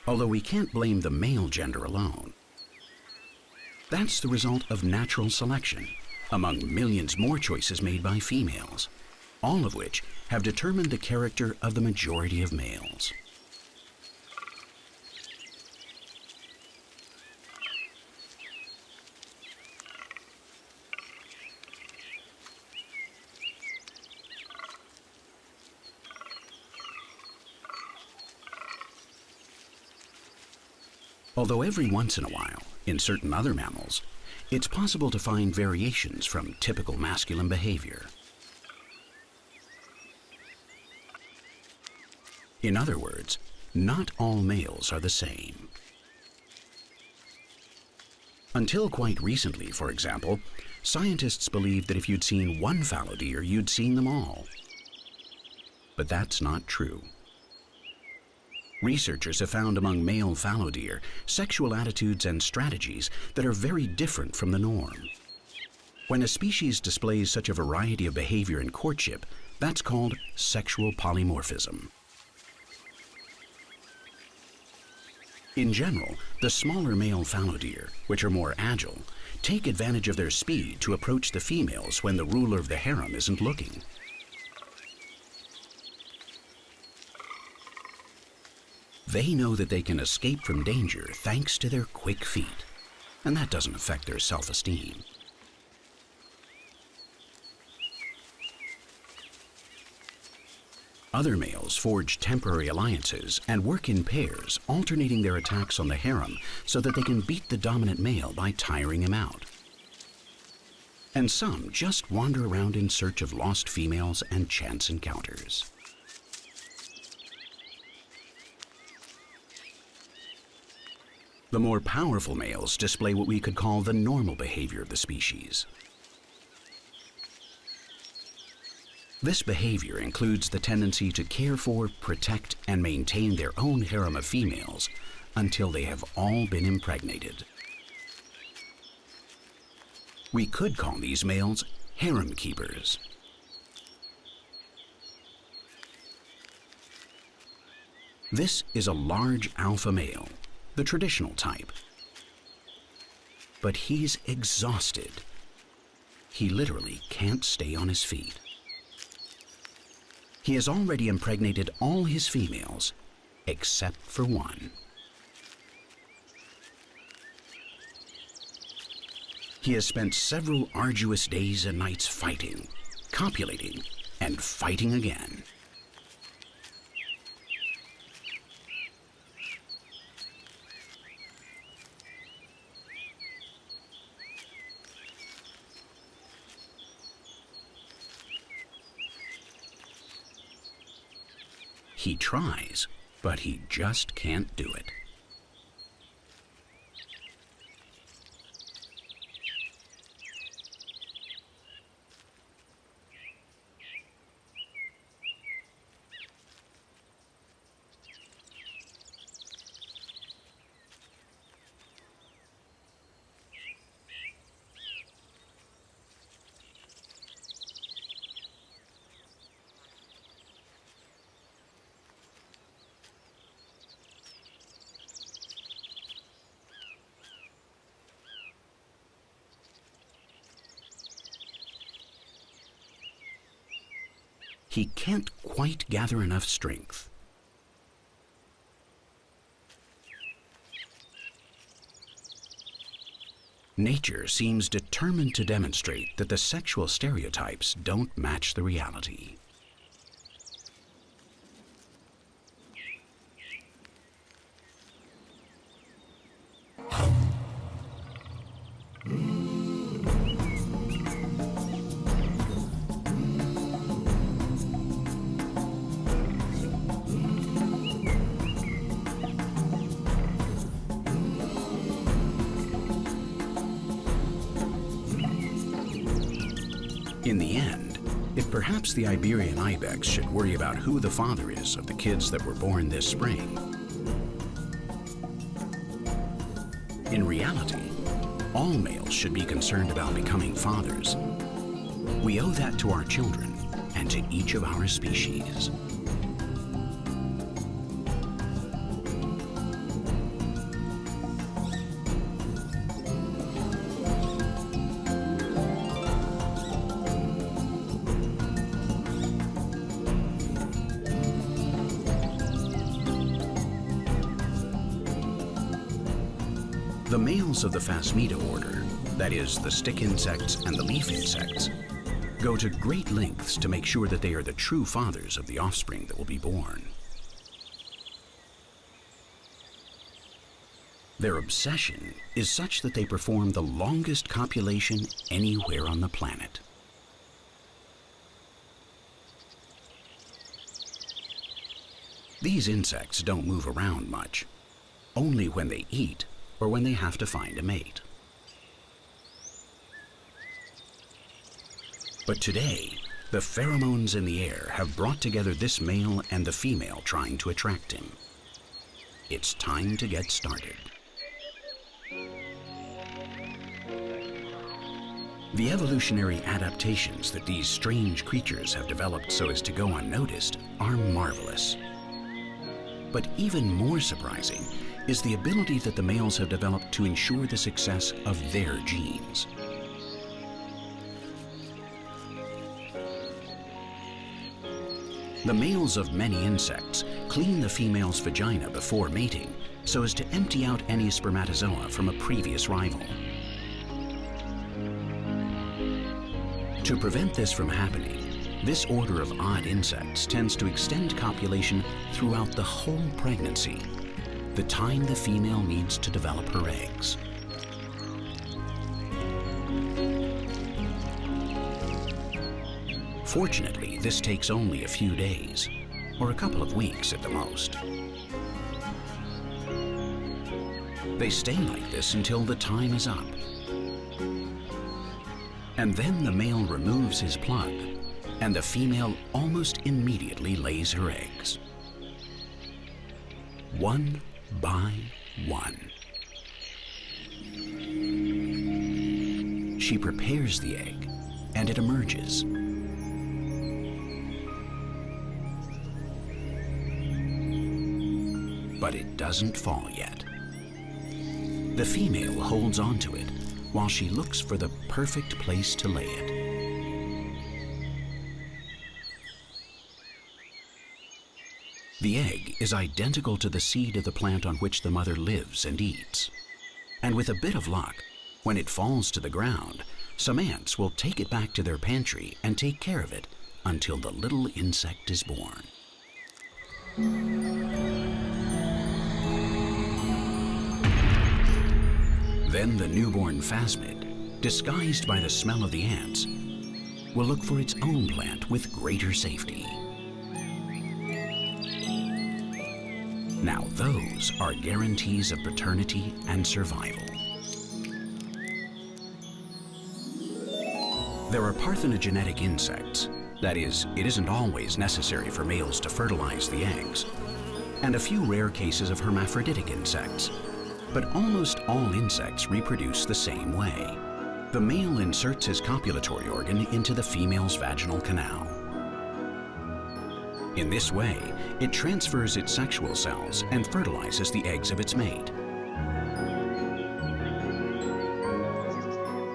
Speaker 1: Although we can't blame the male gender alone. That's the result of natural selection among millions more choices made by females, all of which have determined the character of the majority of males. Although every once in a while, in certain other mammals, it's possible to find variations from typical masculine behavior. In other words, not all males are the same. Until quite recently, for example, scientists believed that if you'd seen one fallow deer, you'd seen them all. But that's not true. Researchers have found among male fallow deer sexual attitudes and strategies that are very different from the norm. When a species displays such a variety of behavior in courtship, that's called sexual polymorphism. In general, the smaller male fallow deer, which are more agile, take advantage of their speed to approach the females when the ruler of the harem isn't looking. They know that they can escape from danger thanks to their quick feet, and that doesn't affect their self-esteem. Other males forge temporary alliances and work in pairs, alternating their attacks on the harem so that they can beat the dominant male by tiring him out. And some just wander around in search of lost females and chance encounters. The more powerful males display what we could call the normal behavior of the species. This behavior includes the tendency to care for, protect, and maintain their own harem of females until they have all been impregnated. We could call these males harem keepers. This is a large alpha male, the traditional type. But he's exhausted. He literally can't stay on his feet. He has already impregnated all his females, except for one. He has spent several arduous days and nights fighting, copulating, and fighting again. He tries, but he just can't do it. He can't quite gather enough strength. Nature seems determined to demonstrate that the sexual stereotypes don't match the reality. In the end, if perhaps the Iberian ibex should worry about who the father is of the kids that were born this spring, in reality, all males should be concerned about becoming fathers. We owe that to our children and to each of our species. The males of the Phasmida order, that is, the stick insects and the leaf insects, go to great lengths to make sure that they are the true fathers of the offspring that will be born. Their obsession is such that they perform the longest copulation anywhere on the planet. These insects don't move around much, only when they eat or when they have to find a mate. But today, the pheromones in the air have brought together this male and the female trying to attract him. It's time to get started. The evolutionary adaptations that these strange creatures have developed so as to go unnoticed are marvelous. But even more surprising is the ability that the males have developed to ensure the success of their genes. The males of many insects clean the female's vagina before mating so as to empty out any spermatozoa from a previous rival. To prevent this from happening, this order of odd insects tends to extend copulation throughout the whole pregnancy, the time the female needs to develop her eggs. Fortunately, this takes only a few days, or a couple of weeks at the most. They stay like this until the time is up. And then the male removes his plug, and the female almost immediately lays her eggs. One by one. She prepares the egg, and it emerges. But it doesn't fall yet. The female holds on to it while she looks for the perfect place to lay it. The egg is identical to the seed of the plant on which the mother lives and eats. And with a bit of luck, when it falls to the ground, some ants will take it back to their pantry and take care of it until the little insect is born. Then the newborn phasmid, disguised by the smell of the ants, will look for its own plant with greater safety. Now those are guarantees of paternity and survival. There are parthenogenetic insects. That is, it isn't always necessary for males to fertilize the eggs, and a few rare cases of hermaphroditic insects. But almost all insects reproduce the same way. The male inserts his copulatory organ into the female's vaginal canal. In this way, it transfers its sexual cells and fertilizes the eggs of its mate.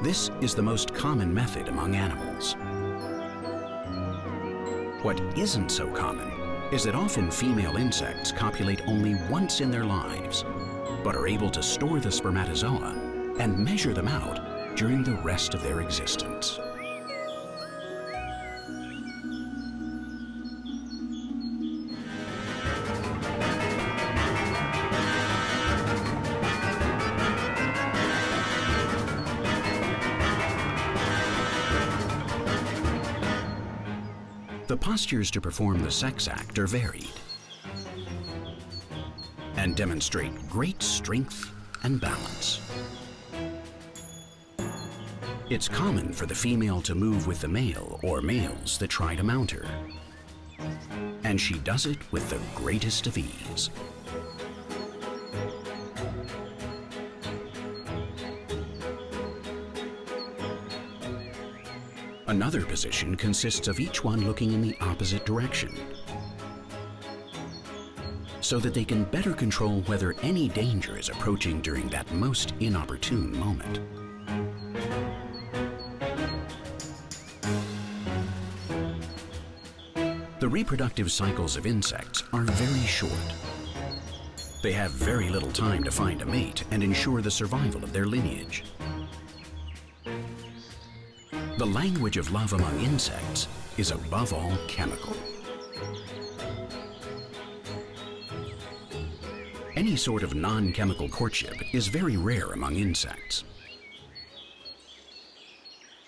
Speaker 1: This is the most common method among animals. What isn't so common is that often female insects copulate only once in their lives, but are able to store the spermatozoa and measure them out during the rest of their existence. The postures to perform the sex act are varied and demonstrate great strength and balance. It's common for the female to move with the male or males that try to mount her, and she does it with the greatest of ease. Another position consists of each one looking in the opposite direction, so that they can better control whether any danger is approaching during that most inopportune moment. The reproductive cycles of insects are very short. They have very little time to find a mate and ensure the survival of their lineage. The language of love among insects is above all chemical. Any sort of non-chemical courtship is very rare among insects.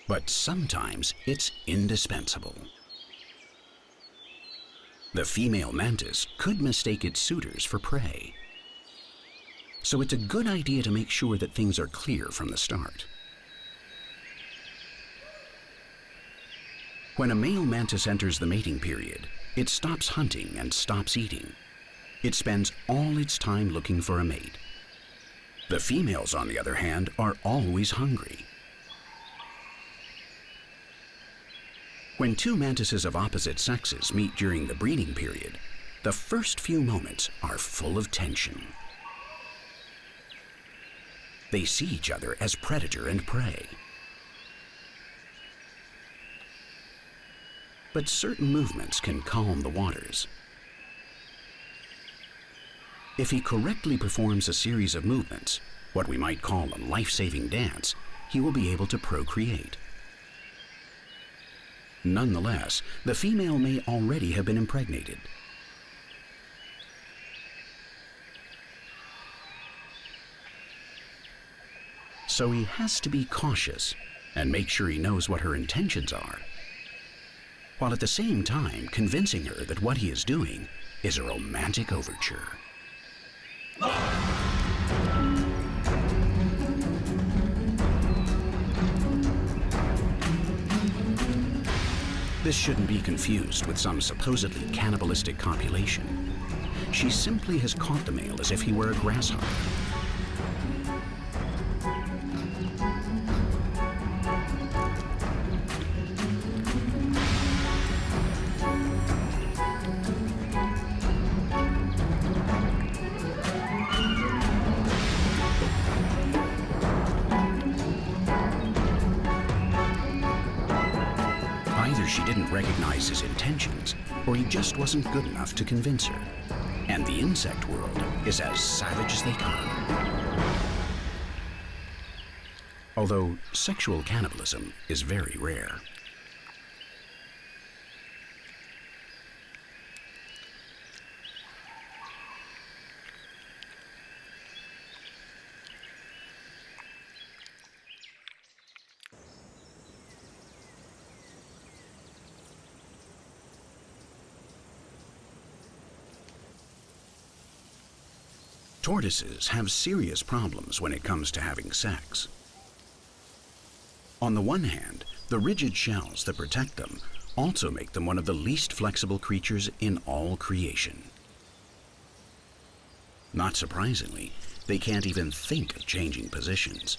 Speaker 1: But sometimes it's indispensable. The female mantis could mistake its suitors for prey. So it's a good idea to make sure that things are clear from the start. When a male mantis enters the mating period, it stops hunting and stops eating. It spends all its time looking for a mate. The females, on the other hand, are always hungry. When two mantises of opposite sexes meet during the breeding period, the first few moments are full of tension. They see each other as predator and prey. But certain movements can calm the waters. If he correctly performs a series of movements, what we might call a life-saving dance, he will be able to procreate. Nonetheless, the female may already have been impregnated. So he has to be cautious and make sure he knows what her intentions are, while at the same time convincing her that what he is doing is a romantic overture. This shouldn't be confused with some supposedly cannibalistic copulation. She simply has caught the male as if he were a grasshopper. Either she didn't recognize his intentions, or he just wasn't good enough to convince her. And the insect world is as savage as they come. Although sexual cannibalism is very rare. Tortoises have serious problems when it comes to having sex. On the one hand, the rigid shells that protect them also make them one of the least flexible creatures in all creation. Not surprisingly, they can't even think of changing positions.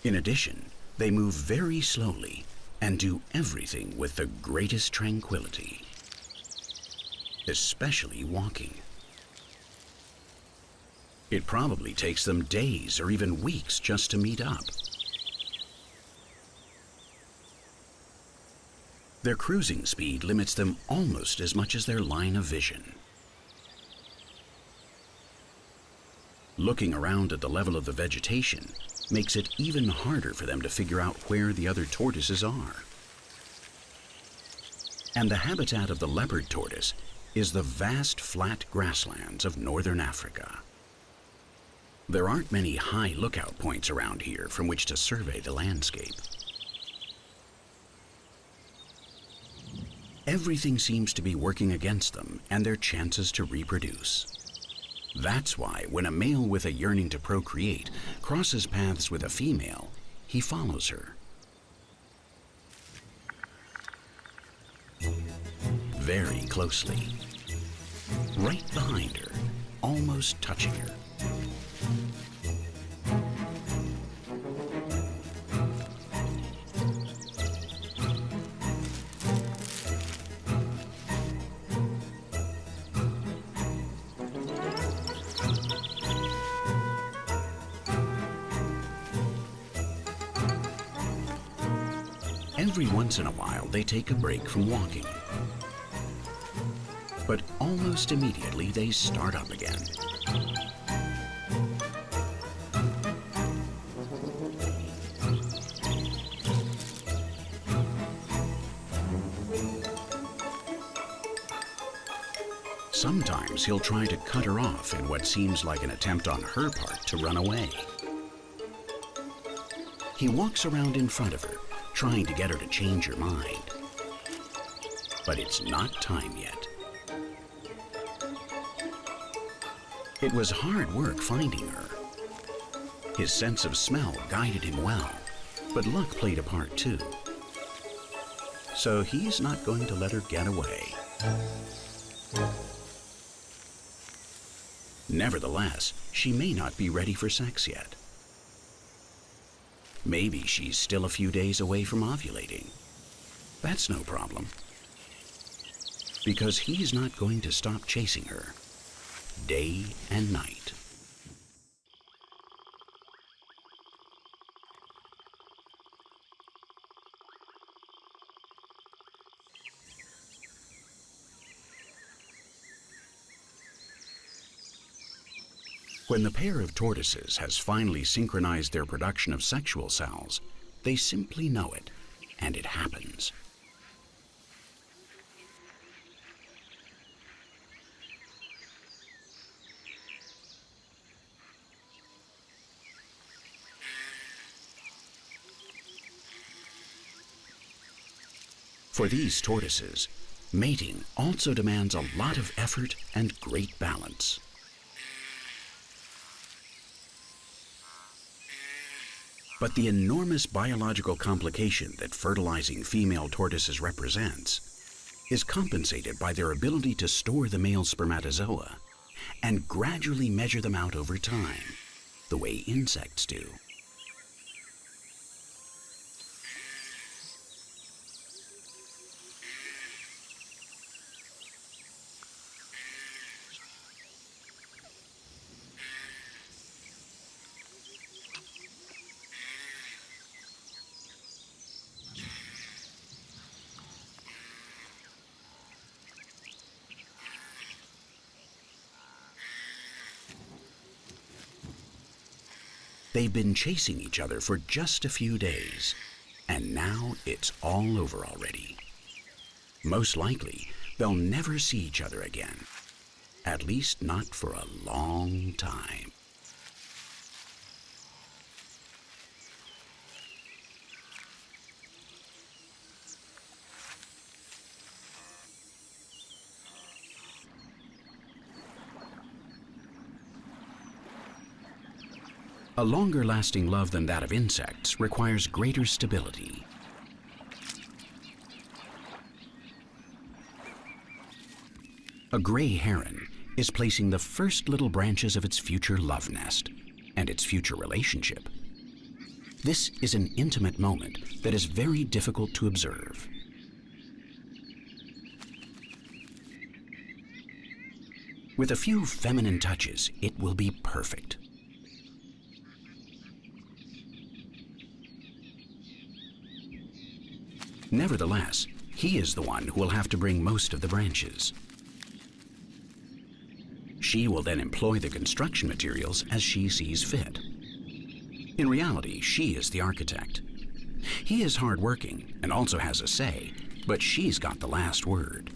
Speaker 1: In addition, they move very slowly and do everything with the greatest tranquility, especially walking. It probably takes them days or even weeks just to meet up. Their cruising speed limits them almost as much as their line of vision. Looking around at the level of the vegetation makes it even harder for them to figure out where the other tortoises are. And the habitat of the leopard tortoise is the vast flat grasslands of northern Africa. There aren't many high lookout points around here from which to survey the landscape. Everything seems to be working against them and their chances to reproduce. That's why when a male with a yearning to procreate crosses paths with a female, he follows her. Very closely. Right behind her, almost touching her. Every once in a while, they take a break from walking. But almost immediately, they start up again. Sometimes he'll try to cut her off in what seems like an attempt on her part to run away. He walks around in front of her, trying to get her to change her mind. but it's not time yet. It was hard work finding her. His sense of smell guided him well, but luck played a part too. So he's not going to let her get away. Nevertheless, she may not be ready for sex yet. Maybe she's still a few days away from ovulating. That's no problem, because he's not going to stop chasing her, day and night. When the pair of tortoises has finally synchronized their production of sexual cells, they simply know it, and it happens. For these tortoises, mating also demands a lot of effort and great balance. But the enormous biological complication that fertilizing female tortoises represents is compensated by their ability to store the male spermatozoa and gradually measure them out over time, the way insects do. They've been chasing each other for just a few days, and now it's all over already. Most likely, they'll never see each other again, at least not for a long time. A longer-lasting love than that of insects requires greater stability. A gray heron is placing the first little branches of its future love nest and its future relationship. This is an intimate moment that is very difficult to observe. With a few feminine touches, it will be perfect. Nevertheless, he is the one who will have to bring most of the branches. She will then employ the construction materials as she sees fit. In reality, she is the architect. He is hardworking and also has a say, but she's got the last word.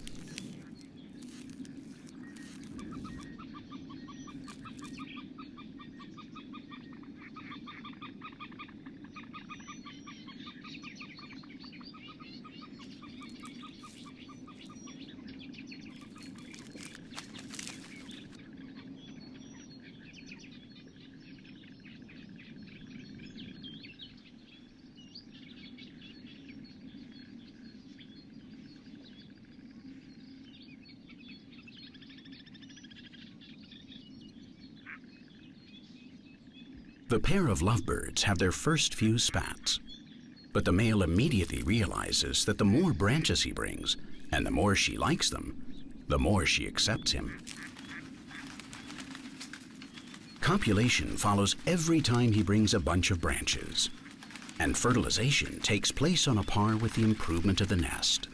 Speaker 1: The pair of lovebirds have their first few spats, but the male immediately realizes that the more branches he brings, and the more she likes them, the more she accepts him. Copulation follows every time he brings a bunch of branches, and fertilization takes place on a par with the improvement of the nest.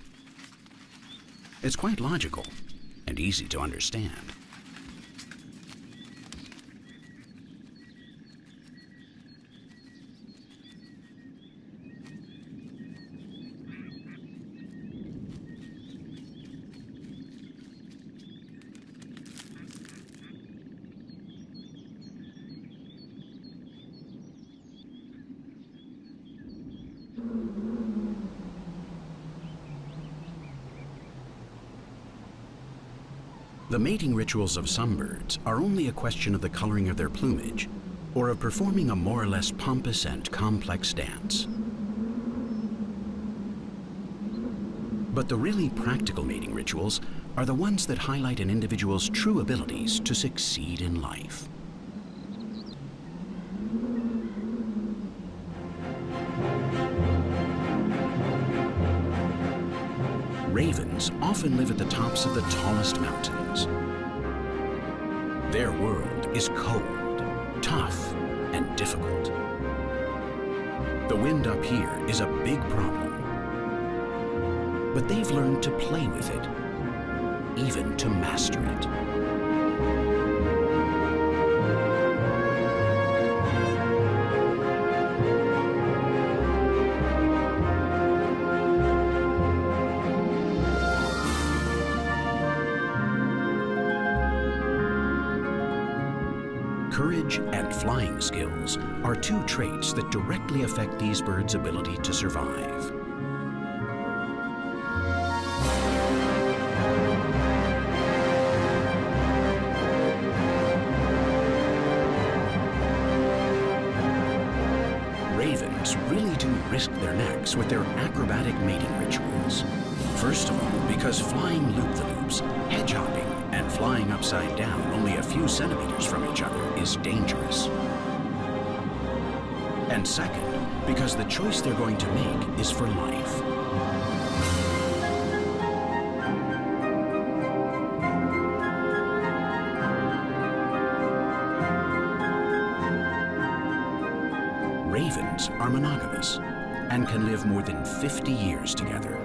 Speaker 1: It's quite logical and easy to understand. The mating rituals of some birds are only a question of the coloring of their plumage or of performing a more or less pompous and complex dance. But the really practical mating rituals are the ones that highlight an individual's true abilities to succeed in life. Ravens often live at the tops of the tallest mountains. Their world is cold, tough, and difficult. The wind up here is a big problem, but they've learned to play with it, even to master it. Courage and flying skills are two traits that directly affect these birds' ability to survive. Ravens really do risk their necks with their acrobatic mating rituals. First of all, because flying loop-the-loops, hedgehopping, and flying upside down only a few centimeters from each other is dangerous. And second, because the choice they're going to make is for life. Ravens are monogamous and can live more than 50 years together.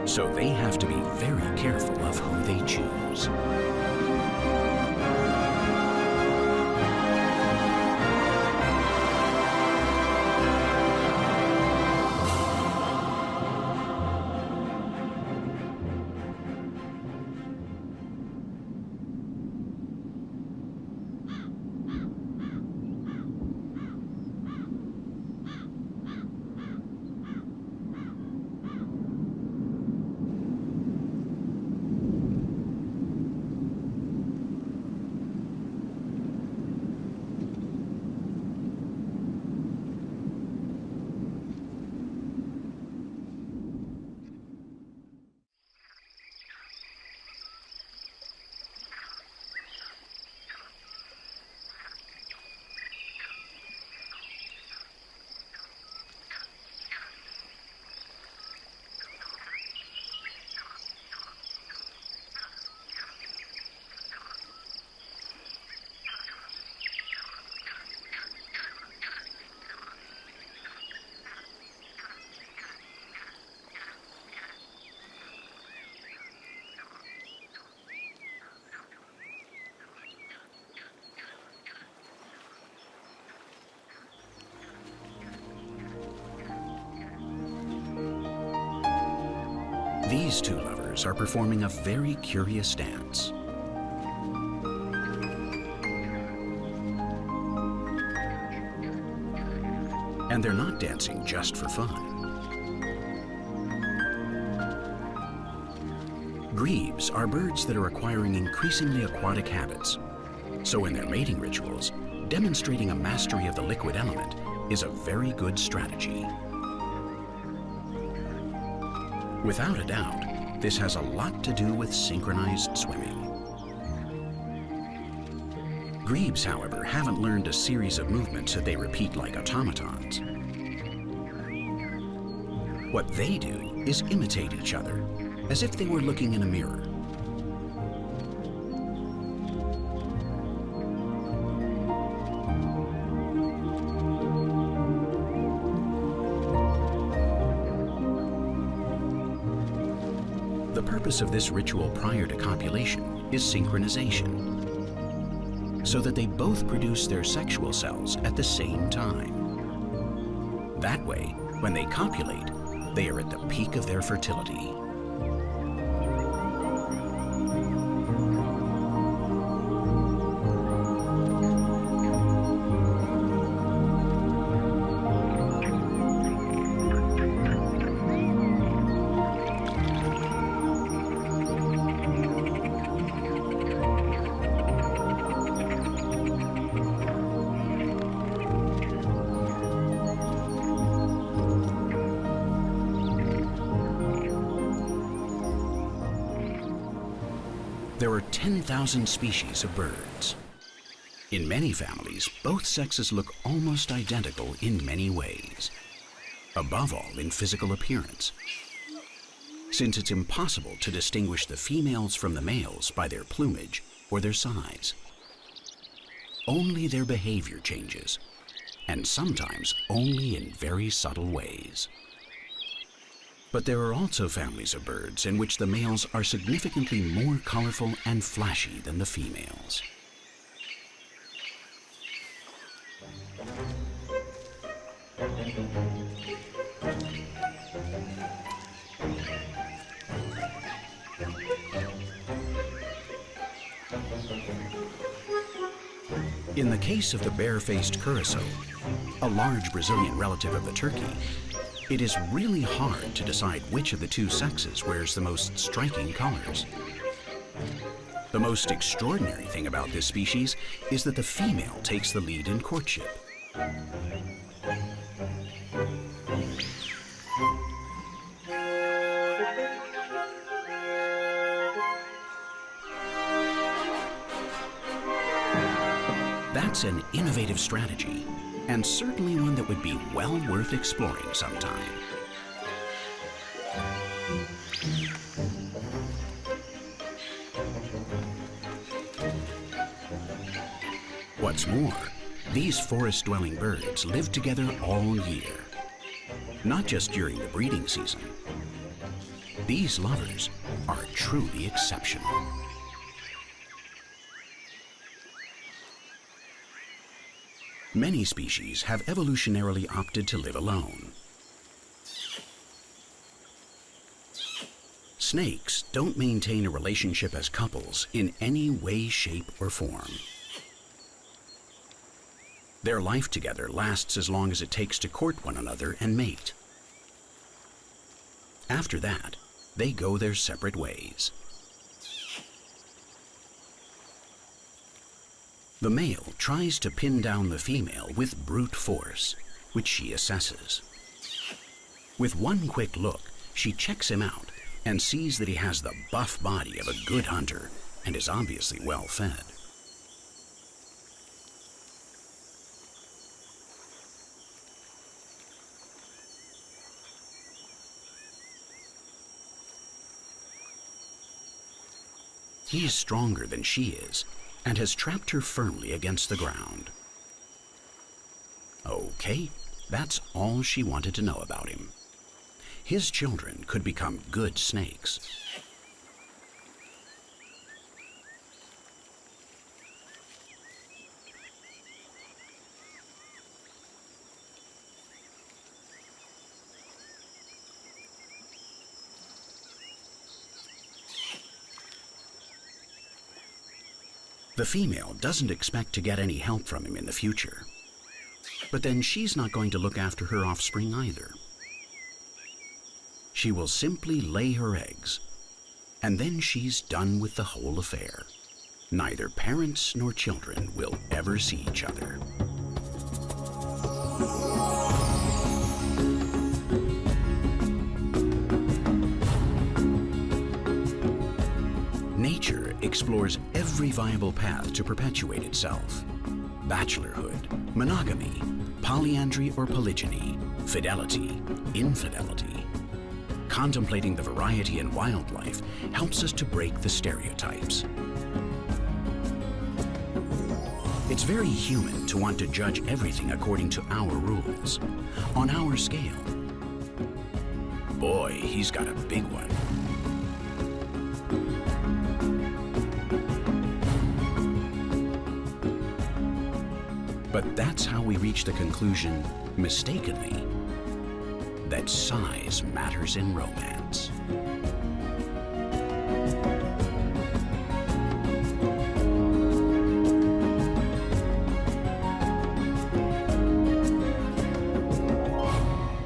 Speaker 1: So they have to be very careful of who they choose. These two lovers are performing a very curious dance. And they're not dancing just for fun. Grebes are birds that are acquiring increasingly aquatic habits. So in their mating rituals, demonstrating a mastery of the liquid element is a very good strategy. Without a doubt, this has a lot to do with synchronized swimming. Grebes, however, haven't learned a series of movements that they repeat like automatons. What they do is imitate each other, as if they were looking in a mirror. The purpose of this ritual prior to copulation is synchronization, so that they both produce their sexual cells at the same time. That way, when they copulate, they are at the peak of their fertility. There are 10,000 species of birds. In many families, both sexes look almost identical in many ways, above all in physical appearance, since it's impossible to distinguish the females from the males by their plumage or their size. Only their behavior changes, and sometimes only in very subtle ways. But there are also families of birds in which the males are significantly more colorful and flashy than the females. In the case of the bare-faced curassow, a large Brazilian relative of the turkey, it is really hard to decide which of the two sexes wears the most striking colors. The most extraordinary thing about this species is that the female takes the lead in courtship. That's an innovative strategy, and certainly one that would be well worth exploring sometime. What's more, these forest-dwelling birds live together all year, not just during the breeding season. These lovers are truly exceptional. Many species have evolutionarily opted to live alone. Snakes don't maintain a relationship as couples in any way, shape, or form. Their life together lasts as long as it takes to court one another and mate. After that, they go their separate ways. The male tries to pin down the female with brute force, which she assesses. With one quick look, she checks him out and sees that he has the buff body of a good hunter and is obviously well fed. He is stronger than she is and has trapped her firmly against the ground. Okay, that's all she wanted to know about him. His children could become good snakes. The female doesn't expect to get any help from him in the future. But then she's not going to look after her offspring either. She will simply lay her eggs, and then she's done with the whole affair. Neither parents nor children will ever see each other. Nature explores every viable path to perpetuate itself. Bachelorhood, monogamy, polyandry or polygyny, fidelity, infidelity. Contemplating the variety in wildlife helps us to break the stereotypes. It's very human to want to judge everything according to our rules, on our scale. Boy, he's got a big one. But that's how we reach the conclusion, mistakenly, that size matters in romance.